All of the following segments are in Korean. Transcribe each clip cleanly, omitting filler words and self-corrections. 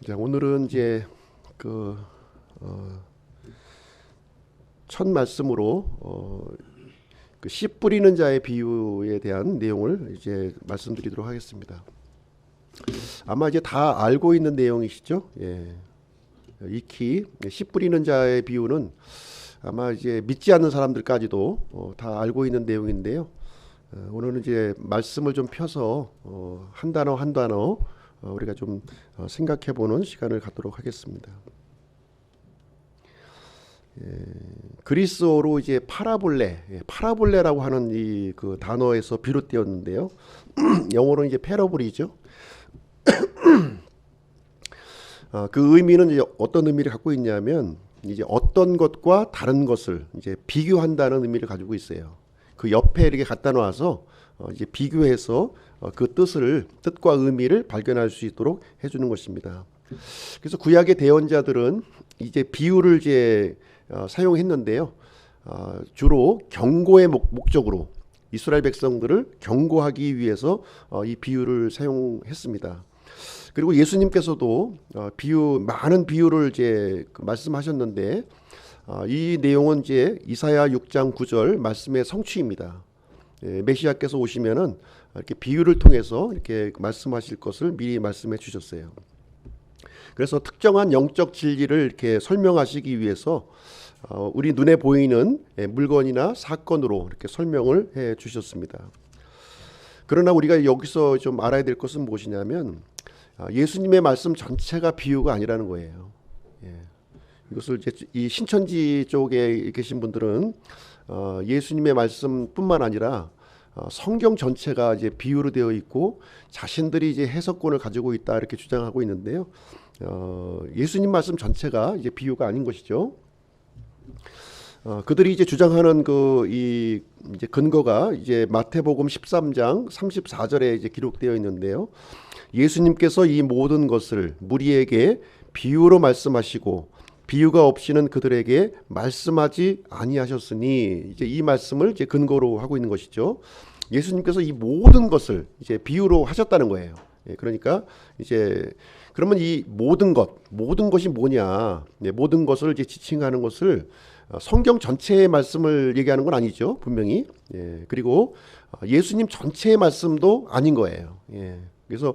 자, 오늘은 이제 첫 말씀으로 씨 뿌리는 자의 비유에 대한 내용을 이제 말씀드리도록 하겠습니다. 아마 이제 다 알고 있는 내용이시죠? 예. 익히 씨 뿌리는 자의 비유는 아마 이제 믿지 않는 사람들까지도 다 알고 있는 내용인데요. 오늘은 이제 말씀을 좀 펴서 한 단어 한 단어 우리가 좀 생각해보는 시간을 갖도록 하겠습니다. 그리스어로 이제 파라볼레라고 하는 이 그 단어에서 비롯되었는데요. 영어로는 이제 패러블이죠. 그 의미는 이제 어떤 의미를 갖고 있냐면 이제 어떤 것과 다른 것을 이제 비교한다는 의미를 가지고 있어요. 그 옆에 이렇게 갖다 놔서 이제 비교해서 그 뜻과 의미를 발견할 수 있도록 해주는 것입니다. 그래서 구약의 대언자들은 이제 비유를 이제 사용했는데요. 주로 경고의 목적으로 이스라엘 백성들을 경고하기 위해서 이 비유를 사용했습니다. 그리고 예수님께서도 많은 비유를 이제 말씀하셨는데 이 내용은 이제 이사야 6장 9절 말씀의 성취입니다. 메시아께서 오시면은 이렇게 비유를 통해서 이렇게 말씀하실 것을 미리 말씀해 주셨어요. 그래서 특정한 영적 진리를 이렇게 설명하시기 위해서 우리 눈에 보이는 물건이나 사건으로 이렇게 설명을 해 주셨습니다. 그러나 우리가 여기서 좀 알아야 될 것은 무엇이냐면 예수님의 말씀 전체가 비유가 아니라는 거예요. 이것을 이제 이 신천지 쪽에 계신 분들은 예수님의 말씀뿐만 아니라 성경 전체가 이제 비유로 되어 있고 자신들이 이제 해석권을 가지고 있다 이렇게 주장하고 있는데요. 예수님 말씀 전체가 이제 비유가 아닌 것이죠. 그들이 이제 주장하는 이 이제 근거가 이제 마태복음 13장 34절에 이제 기록되어 있는데요. 예수님께서 이 모든 것을 무리에게 비유로 말씀하시고 비유가 없이는 그들에게 말씀하지 아니하셨으니 이제 이 말씀을 이제 근거로 하고 있는 것이죠. 예수님께서 이 모든 것을 이제 비유로 하셨다는 거예요. 그러니까 이제 그러면 이 모든 것이 뭐냐? 모든 것을 이제 지칭하는 것을 성경 전체의 말씀을 얘기하는 건 아니죠, 분명히. 그리고 예수님 전체의 말씀도 아닌 거예요. 그래서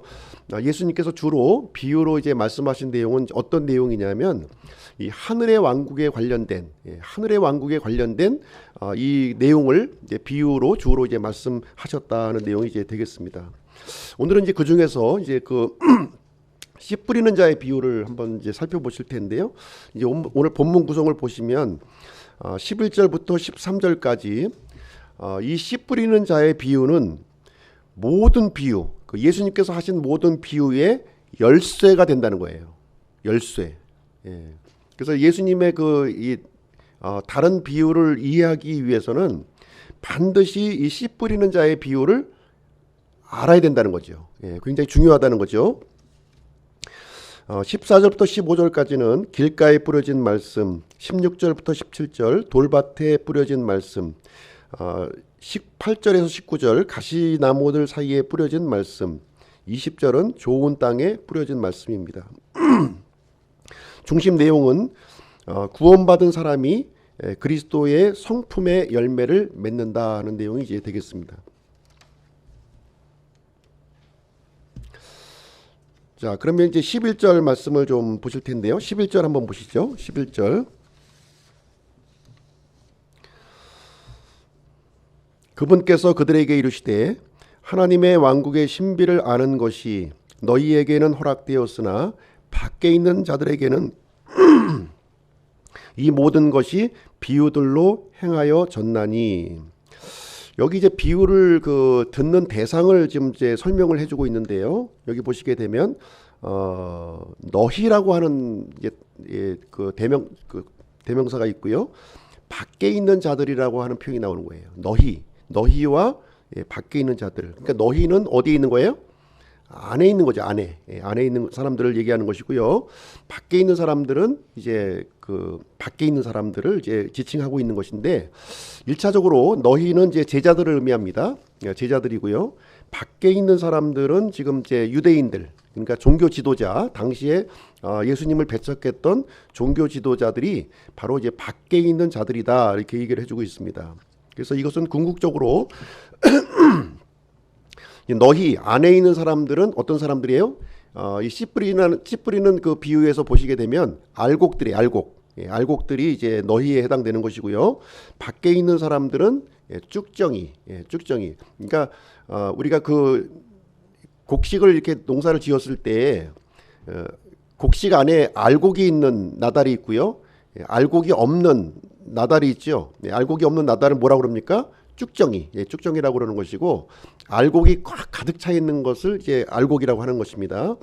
예수님께서 주로 비유로 이제 말씀하신 내용은 어떤 내용이냐면 이 하늘의 왕국에 관련된 이 내용을 이제 비유로 주로 이제 말씀하셨다는 내용이 이제 되겠습니다. 오늘은 이제 그 중에서 이제 씨 뿌리는 자의 비유를 한번 이제 살펴보실 텐데요. 이제 오늘 본문 구성을 보시면 11절부터 13절까지 이 씨 뿌리는 자의 비유는 모든 비유, 예수님께서 하신 모든 비유의 열쇠가 된다는 거예요. 열쇠. 그래서 예수님의 다른 비유를 이해하기 위해서는 반드시 이 씨 뿌리는 자의 비유를 알아야 된다는 거죠. 굉장히 중요하다는 거죠. 14절부터 15절까지는 길가에 뿌려진 말씀, 16절부터 17절 돌밭에 뿌려진 말씀, 18절에서 19절 가시나무들 사이에 뿌려진 말씀, 20절은 좋은 땅에 뿌려진 말씀입니다. 중심 내용은 구원받은 사람이 그리스도의 성품의 열매를 맺는다는 내용이 이제 되겠습니다. 자, 그러면 이제 11절 말씀을 좀 보실 텐데요. 11절 한번 보시죠. 11절. 그분께서 그들에게 이르시되 하나님의 왕국의 신비를 아는 것이 너희에게는 허락되었으나 밖에 있는 자들에게는 이 모든 것이 비유들로 행하여 졌나니. 여기 이제 비유를 듣는 대상을 지금 이제 설명을 해주고 있는데요. 여기 보시게 되면 너희라고 하는 대명사가 있고요. 밖에 있는 자들이라고 하는 표현이 나오는 거예요. 너희와 밖에 있는 자들. 그러니까 너희는 어디에 있는 거예요? 안에 있는 거죠. 안에 있는 사람들을 얘기하는 것이고요. 밖에 있는 사람들은 이제 밖에 있는 사람들을 이제 지칭하고 있는 것인데 1차적으로 너희는 이제 제자들을 의미합니다. 제자들이고요. 밖에 있는 사람들은 지금 이제 유대인들, 그러니까 종교 지도자, 당시에 예수님을 배척했던 종교 지도자들이 바로 이제 밖에 있는 자들이다, 이렇게 얘기를 해주고 있습니다. 그래서 이것은 궁극적으로 너희 안에 있는 사람들은 어떤 사람들이에요? 이 씨 뿌리는 그 비유에서 보시게 되면 알곡들이 알곡들이 이제 너희에 해당되는 것이고요. 밖에 있는 사람들은 쭉정이. 그러니까 우리가 그 곡식을 이렇게 농사를 지었을 때 곡식 안에 알곡이 있는 나달이 있고요. 알곡이 없는 나달이 있죠. 알곡이 없는 나달은 뭐라고 그럽니까? 쭉정이라고 그러는 것이고, 알곡이 꽉 가득 차 있는 것을 이제 알곡이라고 하는 것입니다.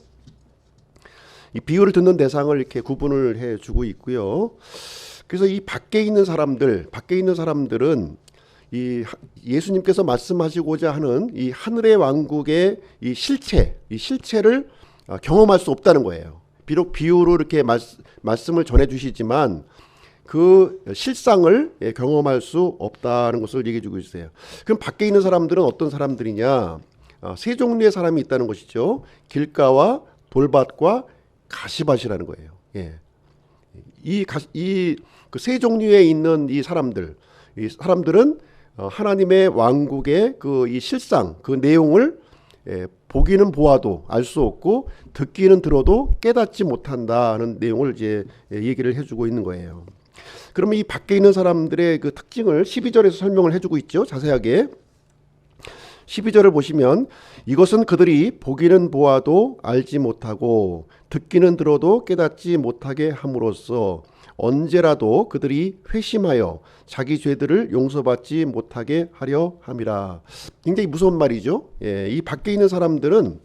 이 비유를 듣는 대상을 이렇게 구분을 해주고 있고요. 그래서 이 밖에 있는 사람들은 이 예수님께서 말씀하시고자 하는 이 하늘의 왕국의 이 실체를 경험할 수 없다는 거예요. 비록 비유로 이렇게 말씀을 전해주시지만 그 실상을 경험할 수 없다는 것을 얘기해 주고 있어요. 그럼 밖에 있는 사람들은 어떤 사람들이냐? 세 종류의 사람이 있다는 것이죠. 길가와 돌밭과 가시밭이라는 거예요. 예. 그 세 종류에 있는 이 사람들은 하나님의 왕국의 그 이 실상, 그 내용을 보기는 보아도 알 수 없고 듣기는 들어도 깨닫지 못한다는 내용을 이제 얘기를 해주고 있는 거예요. 그러면 이 밖에 있는 사람들의 그 특징을 12절에서 설명을 해주고 있죠. 자세하게 12절을 보시면 이것은 그들이 보기는 보아도 알지 못하고 듣기는 들어도 깨닫지 못하게 함으로써 언제라도 그들이 회심하여 자기 죄들을 용서받지 못하게 하려 함이라. 굉장히 무서운 말이죠. 예, 이 밖에 있는 사람들은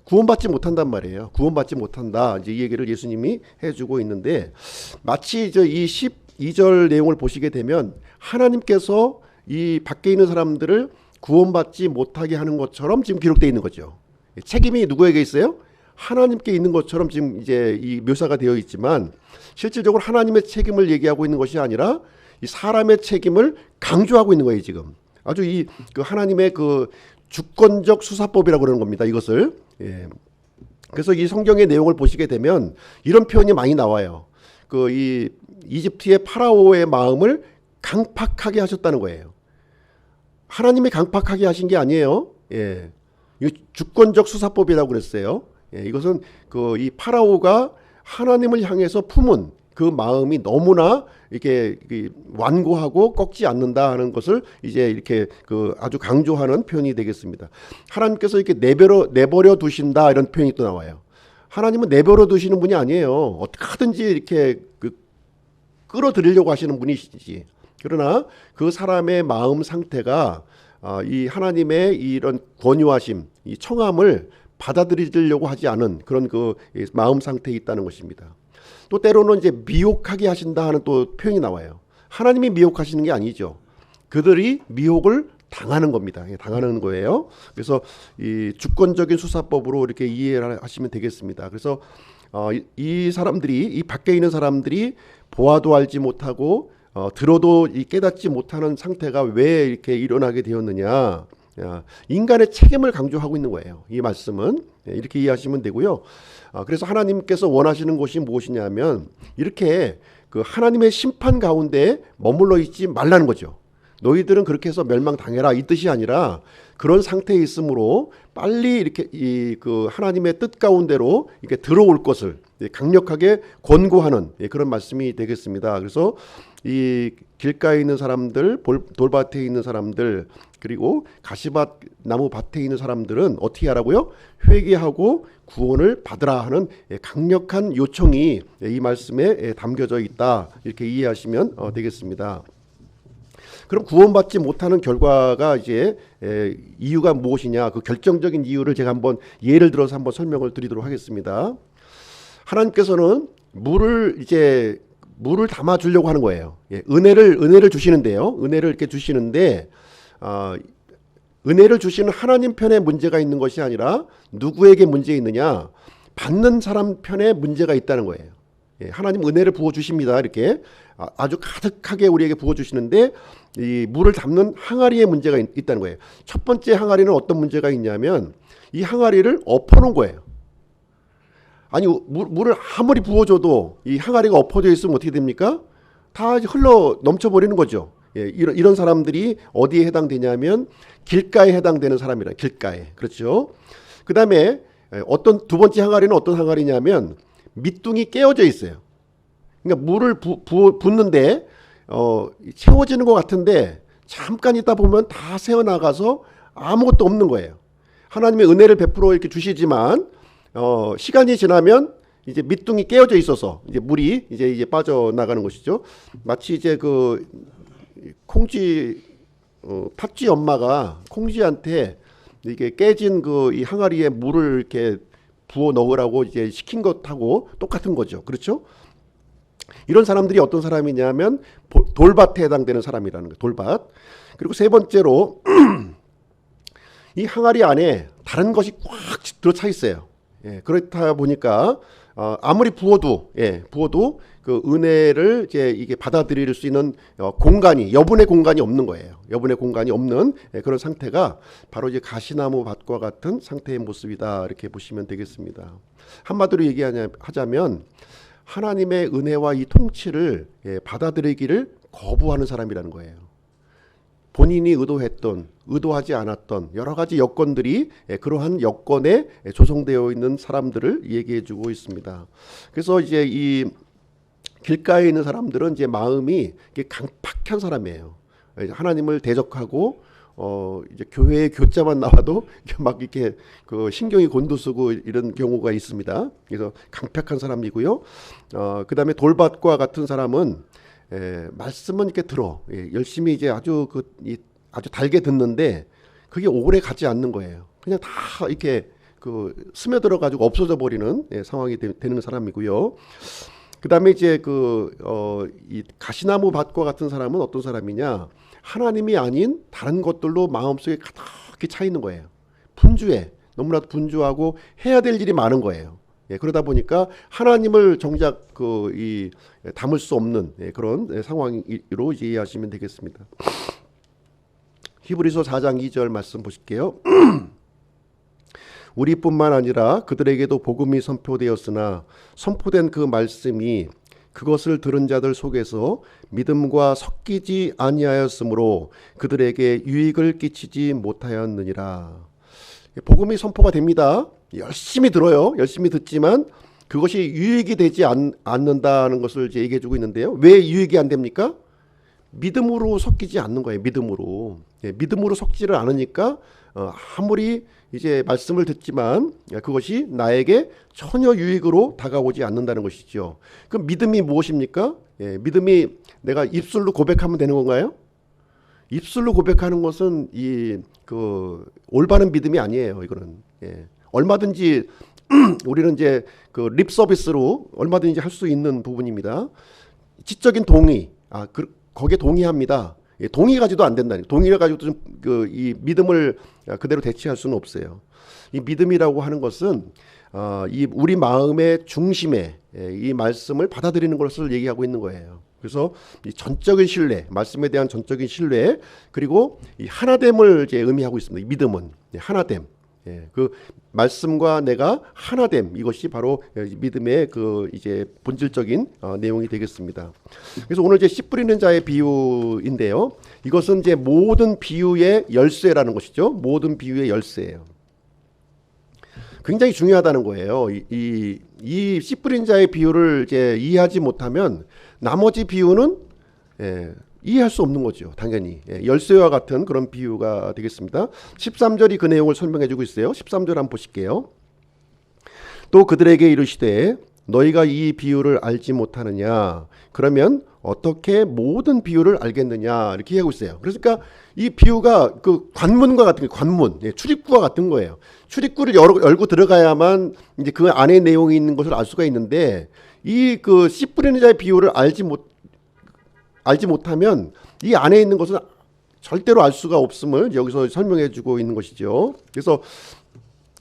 구원받지 못한단 말이에요. 구원받지 못한다. 이제 이 얘기를 예수님이 해주고 있는데, 마치 이제 이 12절 내용을 보시게 되면 하나님께서 이 밖에 있는 사람들을 구원받지 못하게 하는 것처럼 지금 기록되어 있는 거죠. 책임이 누구에게 있어요? 하나님께 있는 것처럼 지금 이제 이 묘사가 되어 있지만, 실질적으로 하나님의 책임을 얘기하고 있는 것이 아니라 이 사람의 책임을 강조하고 있는 거예요. 지금 아주 그 하나님의 그 주권적 수사법이라고 그러는 겁니다. 이것을. 예. 그래서 이 성경의 내용을 보시게 되면 이런 표현이 많이 나와요. 그 이 이집트의 파라오의 마음을 강팍하게 하셨다는 거예요. 하나님이 강팍하게 하신 게 아니에요. 예. 이 주권적 수사법이라고 그랬어요. 예. 이것은 그 이 파라오가 하나님을 향해서 품은 그 마음이 너무나 이렇게 완고하고 꺾지 않는다 하는 것을 이제 이렇게 그 아주 강조하는 표현이 되겠습니다. 하나님께서 이렇게 내버려 두신다, 이런 표현이 또 나와요. 하나님은 내버려 두시는 분이 아니에요. 어떻게 하든지 이렇게 끌어들이려고 하시는 분이시지. 그러나 그 사람의 마음 상태가 이 하나님의 이런 권유하심, 이 청함을 받아들이려고 하지 않은 그런 그 마음 상태에 있다는 것입니다. 또 때로는 이제 미혹하게 하신다 하는 또 표현이 나와요. 하나님이 미혹하시는 게 아니죠. 그들이 미혹을 당하는 겁니다. 당하는 거예요. 그래서 이 주권적인 수사법으로 이렇게 이해를 하시면 되겠습니다. 그래서 이 사람들이, 이 밖에 있는 사람들이 보아도 알지 못하고 들어도 깨닫지 못하는 상태가 왜 이렇게 일어나게 되었느냐? 인간의 책임을 강조하고 있는 거예요. 이 말씀은 이렇게 이해하시면 되고요. 그래서 하나님께서 원하시는 것이 무엇이냐면 이렇게 그 하나님의 심판 가운데 머물러 있지 말라는 거죠. 너희들은 그렇게 해서 멸망당해라, 이 뜻이 아니라 그런 상태에 있으므로 빨리 이렇게 그 하나님의 뜻 가운데로 이렇게 들어올 것을 강력하게 권고하는 그런 말씀이 되겠습니다. 그래서 이 길가에 있는 사람들, 돌밭에 있는 사람들, 그리고 가시밭 나무 밭에 있는 사람들은 어떻게 하라고요? 회개하고 구원을 받으라 하는 강력한 요청이 이 말씀에 담겨져 있다, 이렇게 이해하시면 되겠습니다. 그럼 구원받지 못하는 결과가 이제 이유가 무엇이냐? 그 결정적인 이유를 제가 한번 예를 들어서 한번 설명을 드리도록 하겠습니다. 하나님께서는 물을 담아 주려고 하는 거예요. 은혜를 주시는데요. 은혜를 이렇게 주시는데 은혜를 주시는 하나님 편에 문제가 있는 것이 아니라 누구에게 문제 있느냐? 받는 사람 편에 문제가 있다는 거예요. 하나님 은혜를 부어 주십니다. 이렇게 아주 가득하게 우리에게 부어 주시는데 이 물을 담는 항아리에 문제가 있다는 거예요. 첫 번째 항아리는 어떤 문제가 있냐면 이 항아리를 엎어놓은 거예요. 아니 물을 아무리 부어줘도 이 항아리가 엎어져 있으면 어떻게 됩니까? 다 흘러 넘쳐버리는 거죠. 이런 사람들이 어디에 해당되냐면 길가에 해당되는 사람이라. 길가에. 그렇죠. 그 다음에 어떤 두 번째 항아리는 어떤 항아리냐면 밑둥이 깨어져 있어요. 그러니까 물을 붓는데 채워지는 것 같은데 잠깐 있다 보면 다 새어나가서 아무것도 없는 거예요. 하나님의 은혜를 베풀어 이렇게 주시지만 시간이 지나면 이제 밑둥이 깨어져 있어서 이제 물이 이제 빠져나가는 것이죠. 마치 이제 그 콩쥐 팥쥐 엄마가 콩쥐한테 이게 깨진 그 이 항아리에 물을 이렇게 부어 넣으라고 이제 시킨 것하고 똑같은 거죠. 그렇죠? 이런 사람들이 어떤 사람이냐면 돌밭에 해당되는 사람이라는 거예요. 돌밭. 그리고 세 번째로 이 항아리 안에 다른 것이 꽉 들어차 있어요. 그렇다 보니까 아무리 부어도 그 은혜를 이제 이게 받아들일 수 있는 여분의 공간이 없는 거예요. 여분의 공간이 없는 그런 상태가 바로 이제 가시나무 밭과 같은 상태의 모습이다. 이렇게 보시면 되겠습니다. 한마디로 얘기하자면 하나님의 은혜와 이 통치를 받아들이기를 거부하는 사람이라는 거예요. 본인이 의도하지 않았던 여러 가지 여건들이 그러한 여건에 조성되어 있는 사람들을 얘기해주고 있습니다. 그래서 이제 이 길가에 있는 사람들은 이제 마음이 강팍한 사람이에요. 하나님을 대적하고 이제 교회에 교자만 나와도 막 이렇게 그 신경이 곤두서고 이런 경우가 있습니다. 그래서 강팍한 사람이고요. 그다음에 돌밭과 같은 사람은 말씀은 이렇게 들어 열심히 이제 아주 달게 듣는데 그게 오래 가지 않는 거예요. 그냥 다 이렇게 그 스며들어 가지고 없어져 버리는 상황이 되는 사람이고요. 그다음에 이제 이 가시나무 밭과 같은 사람은 어떤 사람이냐? 하나님이 아닌 다른 것들로 마음속에 가득히 차 있는 거예요. 너무나도 분주하고 해야 될 일이 많은 거예요. 그러다 보니까 하나님을 정작 담을 수 없는 그런 상황으로 이해하시면 되겠습니다. 히브리서 4장 2절 말씀 보실게요. 우리뿐만 아니라 그들에게도 복음이 선포되었으나 선포된 그 말씀이 그것을 들은 자들 속에서 믿음과 섞이지 아니하였으므로 그들에게 유익을 끼치지 못하였느니라. 복음이 선포가 됩니다. 열심히 들어요. 열심히 듣지만 그것이 유익이 되지 않는다는 것을 이제 얘기해 주고 있는데요. 왜 유익이 안 됩니까? 믿음으로 섞이지 않는 거예요. 믿음으로 섞지를 않으니까 아무리 이제 말씀을 듣지만 그것이 나에게 전혀 유익으로 다가오지 않는다는 것이죠. 그럼 믿음이 무엇입니까? 믿음이 내가 입술로 고백하면 되는 건가요? 입술로 고백하는 것은 올바른 믿음이 아니에요. 이거는 얼마든지 우리는 이제 그 립 서비스로 얼마든지 할 수 있는 부분입니다. 지적인 동의, 거기에 동의합니다. 동의 가지도 안 된다니. 동의를 가지고도 이 믿음을 그대로 대체할 수는 없어요. 이 믿음이라고 하는 것은 이 우리 마음의 중심에 이 말씀을 받아들이는 것을 얘기하고 있는 거예요. 그래서 이 전적인 신뢰, 말씀에 대한 전적인 신뢰, 그리고 이 하나됨을 이제 의미하고 있습니다. 이 믿음은 하나됨. 그 말씀과 내가 하나됨, 이것이 바로 믿음의 이제 본질적인 내용이 되겠습니다. 그래서 오늘 이제 씨 뿌리는 자의 비유인데요. 이것은 이제 모든 비유의 열쇠라는 것이죠. 모든 비유의 열쇠예요. 굉장히 중요하다는 거예요. 이 씨 뿌린 자의 비유를 이제 이해하지 못하면 나머지 비유는 이해할 수 없는 거죠. 당연히 열쇠와 같은 그런 비유가 되겠습니다. 13절이 그 내용을 설명해 주고 있어요. 13절 한번 보실게요. 또 그들에게 이르시되 너희가 이 비유를 알지 못하느냐? 그러면 어떻게 모든 비유를 알겠느냐? 이렇게 하고 있어요. 그러니까 이 비유가 그 관문과 같은 관문, 출입구와 같은 거예요. 출입구를 열고 들어가야만 이제 그 안에 내용이 있는 것을 알 수가 있는데 이 씨 뿌리는 자의 비유를 알지 못하면 이 안에 있는 것은 절대로 알 수가 없음을 여기서 설명해 주고 있는 것이죠. 그래서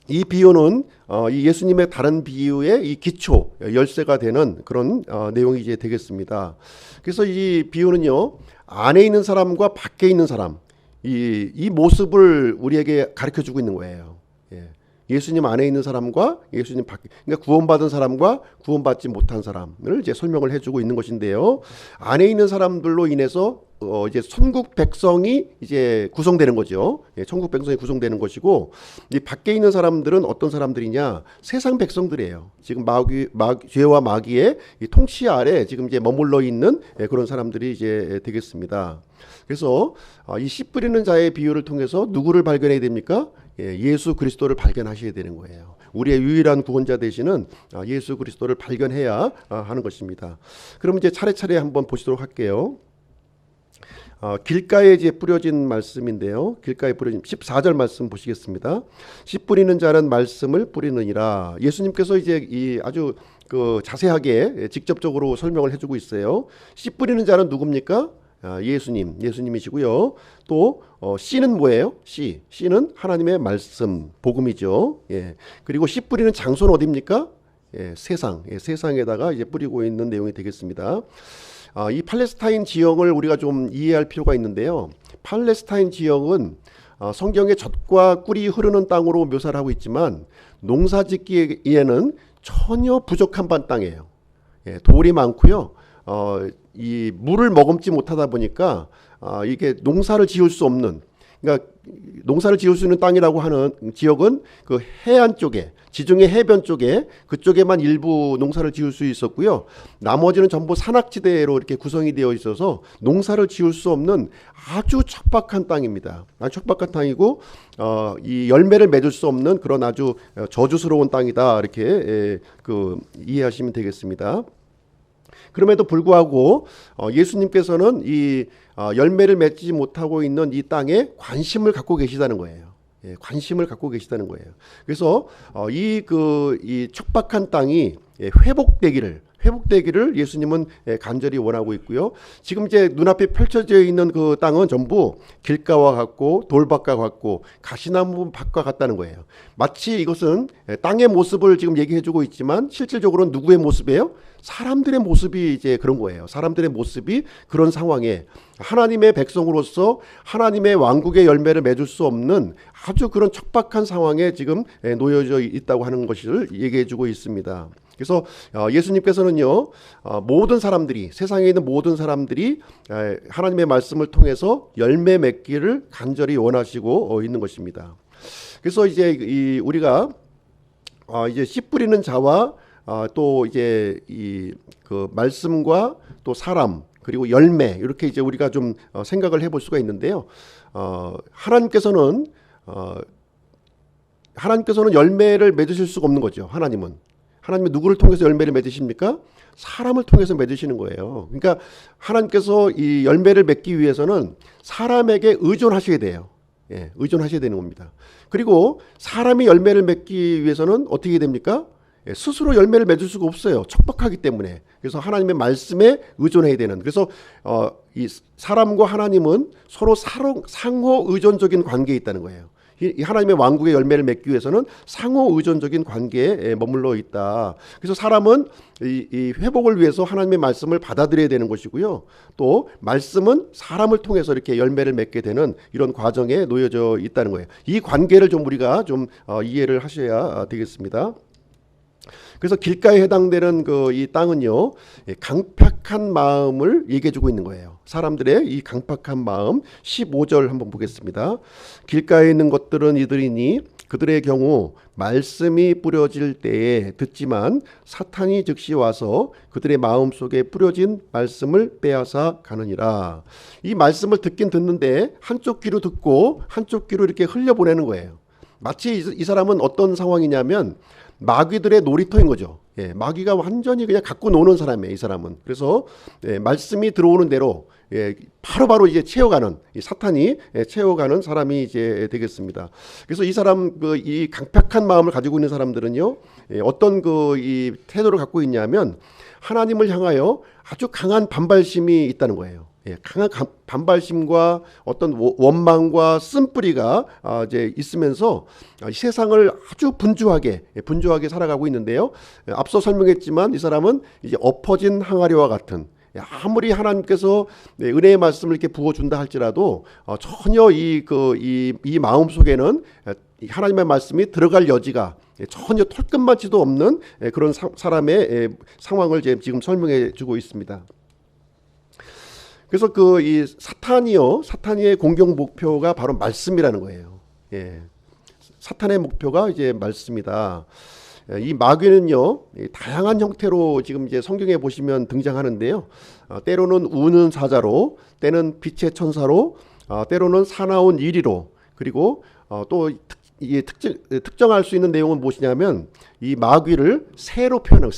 이 비유는 이 예수님의 다른 비유의 이 기초 열쇠가 되는 그런 내용이 이제 되겠습니다. 그래서 이 비유는요, 안에 있는 사람과 밖에 있는 사람, 이 모습을 우리에게 가르쳐 주고 있는 거예요. 예. 예수님 안에 있는 사람과 예수님 밖에, 그러니까 구원받은 사람과 구원받지 못한 사람을 이제 설명을 해주고 있는 것인데요. 안에 있는 사람들로 인해서 이제 천국 백성이 이제 구성되는 거죠. 예, 천국 백성이 구성되는 것이고, 이 밖에 있는 사람들은 어떤 사람들이냐? 세상 백성들이에요. 지금 죄와 마귀의 이 통치 아래 지금 이제 머물러 있는 그런 사람들이 이제 되겠습니다. 그래서 이 씨 뿌리는 자의 비유를 통해서 누구를 발견해야 됩니까? 예수 그리스도를 발견하셔야 되는 거예요. 우리의 유일한 구원자 되시는 예수 그리스도를 발견해야 하는 것입니다. 그럼 이제 차례차례 한번 보시도록 할게요. 길가에 이제 뿌려진 말씀인데요. 길가에 뿌려진 14절 말씀 보시겠습니다. 씨 뿌리는 자는 말씀을 뿌리느니라. 예수님께서 이제 이 아주 그 자세하게 직접적으로 설명을 해주고 있어요. 씨 뿌리는 자는 누굽니까? 예수님이시고요. 또 씨는 뭐예요? 씨는 하나님의 말씀, 복음이죠. 예. 그리고 씨 뿌리는 장소는 어디입니까? 세상에다가 이제 뿌리고 있는 내용이 되겠습니다. 이 팔레스타인 지형을 우리가 좀 이해할 필요가 있는데요. 팔레스타인 지형은 성경의 젖과 꿀이 흐르는 땅으로 묘사를 하고 있지만 농사짓기에는 전혀 부족한 땅이에요. 돌이 많고요. 이 물을 머금지 못하다 보니까 이게 농사를 지을 수 없는, 그러니까 농사를 지을 수 있는 땅이라고 하는 지역은 그 해안 쪽에, 지중해 해변 쪽에, 그쪽에만 일부 농사를 지을 수 있었고요. 나머지는 전부 산악지대로 이렇게 구성이 되어 있어서 농사를 지을 수 없는 아주 척박한 땅입니다. 아주 척박한 땅이고 이 열매를 맺을 수 없는 그런 아주 저주스러운 땅이다, 이렇게 이해하시면 되겠습니다. 그럼에도 불구하고 예수님께서는 이 열매를 맺지 못하고 있는 이 땅에 관심을 갖고 계시다는 거예요. 관심을 갖고 계시다는 거예요. 그래서 이 척박한 땅이 회복되기를 예수님은 간절히 원하고 있고요. 지금 이제 눈앞에 펼쳐져 있는 그 땅은 전부 길가와 같고 돌밭과 같고 가시나무 밭과 같다는 거예요. 마치 이것은 땅의 모습을 지금 얘기해주고 있지만 실질적으로는 누구의 모습이에요? 사람들의 모습이 이제 그런 거예요. 사람들의 모습이 그런 상황에 하나님의 백성으로서 하나님의 왕국의 열매를 맺을 수 없는 아주 그런 척박한 상황에 지금 놓여져 있다고 하는 것을 얘기해주고 있습니다. 그래서 예수님께서는요, 모든 사람들이, 세상에 있는 모든 사람들이 하나님의 말씀을 통해서 열매 맺기를 간절히 원하시고 있는 것입니다. 그래서 이제 우리가 이제 씨 뿌리는 자와 또 이제 그 말씀과 또 사람, 그리고 열매, 이렇게 이제 우리가 좀 생각을 해볼 수가 있는데요. 하나님께서는 열매를 맺으실 수가 없는 거죠. 하나님은 누구를 통해서 열매를 맺으십니까? 사람을 통해서 맺으시는 거예요. 그러니까 하나님께서 이 열매를 맺기 위해서는 사람에게 의존하셔야 돼요. 의존하셔야 되는 겁니다. 그리고 사람이 열매를 맺기 위해서는 어떻게 됩니까? 스스로 열매를 맺을 수가 없어요. 척박하기 때문에. 그래서 하나님의 말씀에 의존해야 되는. 그래서 이 사람과 하나님은 서로 상호 의존적인 관계에 있다는 거예요. 이 하나님의 왕국의 열매를 맺기 위해서는 상호 의존적인 관계에 머물러 있다. 그래서 사람은 이 회복을 위해서 하나님의 말씀을 받아들여야 되는 것이고요. 또 말씀은 사람을 통해서 이렇게 열매를 맺게 되는 이런 과정에 놓여져 있다는 거예요. 이 관계를 좀 우리가 좀 이해를 하셔야 되겠습니다. 그래서 길가에 해당되는 이 땅은요, 강팍한 마음을 얘기해주고 있는 거예요. 사람들의 이 강팍한 마음. 15절 한번 보겠습니다. 길가에 있는 것들은 이들이니 그들의 경우 말씀이 뿌려질 때에 듣지만 사탄이 즉시 와서 그들의 마음속에 뿌려진 말씀을 빼앗아 가느니라. 이 말씀을 듣긴 듣는데 한쪽 귀로 듣고 한쪽 귀로 이렇게 흘려보내는 거예요. 마치 이 사람은 어떤 상황이냐면 마귀들의 놀이터인 거죠. 마귀가 완전히 그냥 갖고 노는 사람이에요, 이 사람은. 그래서 말씀이 들어오는 대로 바로바로 이제 채워가는, 사탄이 채워가는 사람이 이제 되겠습니다. 그래서 이 사람 이 강팍한 마음을 가지고 있는 사람들은요, 어떤 이 태도를 갖고 있냐면 하나님을 향하여 아주 강한 반발심이 있다는 거예요. 강한 반발심과 어떤 원망과 쓴뿌리가 이제 있으면서 세상을 아주 분주하게 살아가고 있는데요. 앞서 설명했지만 이 사람은 이제 엎어진 항아리와 같은, 아무리 하나님께서 은혜의 말씀을 이렇게 부어준다 할지라도 전혀 이 마음 속에는 하나님의 말씀이 들어갈 여지가 전혀 털끝만치도 없는 그런 사람의 상황을 지금 설명해 주고 있습니다. 그래서 이 사탄이의 공격 목표가 바로 말씀이라는 거예요. 사탄의 목표가 이제 말씀이다. 이 마귀는요, 다양한 형태로 지금 이제 성경에 보시면 등장하는데요. 때로는 우는 사자로, 때는 빛의 천사로, 때로는 사나운 이리로, 그리고 또 이게 특정할 수 있는 내용은 무엇이냐면 이 마귀를 새로 표현해요.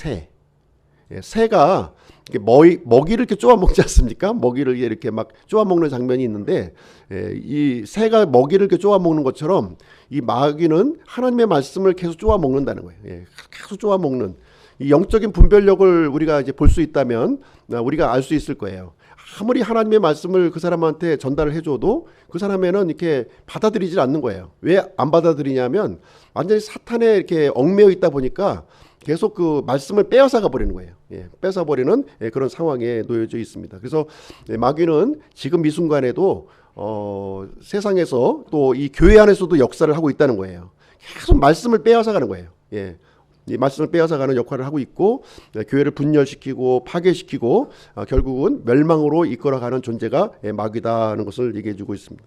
새가 먹이를 이렇게 쪼아 먹지 않습니까? 먹이를 이렇게 막 쪼아 먹는 장면이 있는데, 이 새가 먹이를 이렇게 쪼아 먹는 것처럼 이 마귀는 하나님의 말씀을 계속 쪼아 먹는다는 거예요. 계속 쪼아 먹는 이 영적인 분별력을 우리가 이제 볼 수 있다면 우리가 알 수 있을 거예요. 아무리 하나님의 말씀을 그 사람한테 전달을 해줘도 그 사람에는 이렇게 받아들이질 않는 거예요. 왜 안 받아들이냐면 완전히 사탄에 이렇게 얽매여 있다 보니까 계속 그 말씀을 빼앗아가 버리는 거예요. 뺏어버리는 그런 상황에 놓여져 있습니다. 그래서 마귀는 지금 이 순간에도 세상에서 또 이 교회 안에서도 역사를 하고 있다는 거예요. 계속 말씀을 빼앗아가는 거예요. 이 말씀을 빼앗아가는 역할을 하고 있고, 교회를 분열시키고 파괴시키고 결국은 멸망으로 이끌어가는 존재가 마귀다는 것을 얘기해주고 있습니다.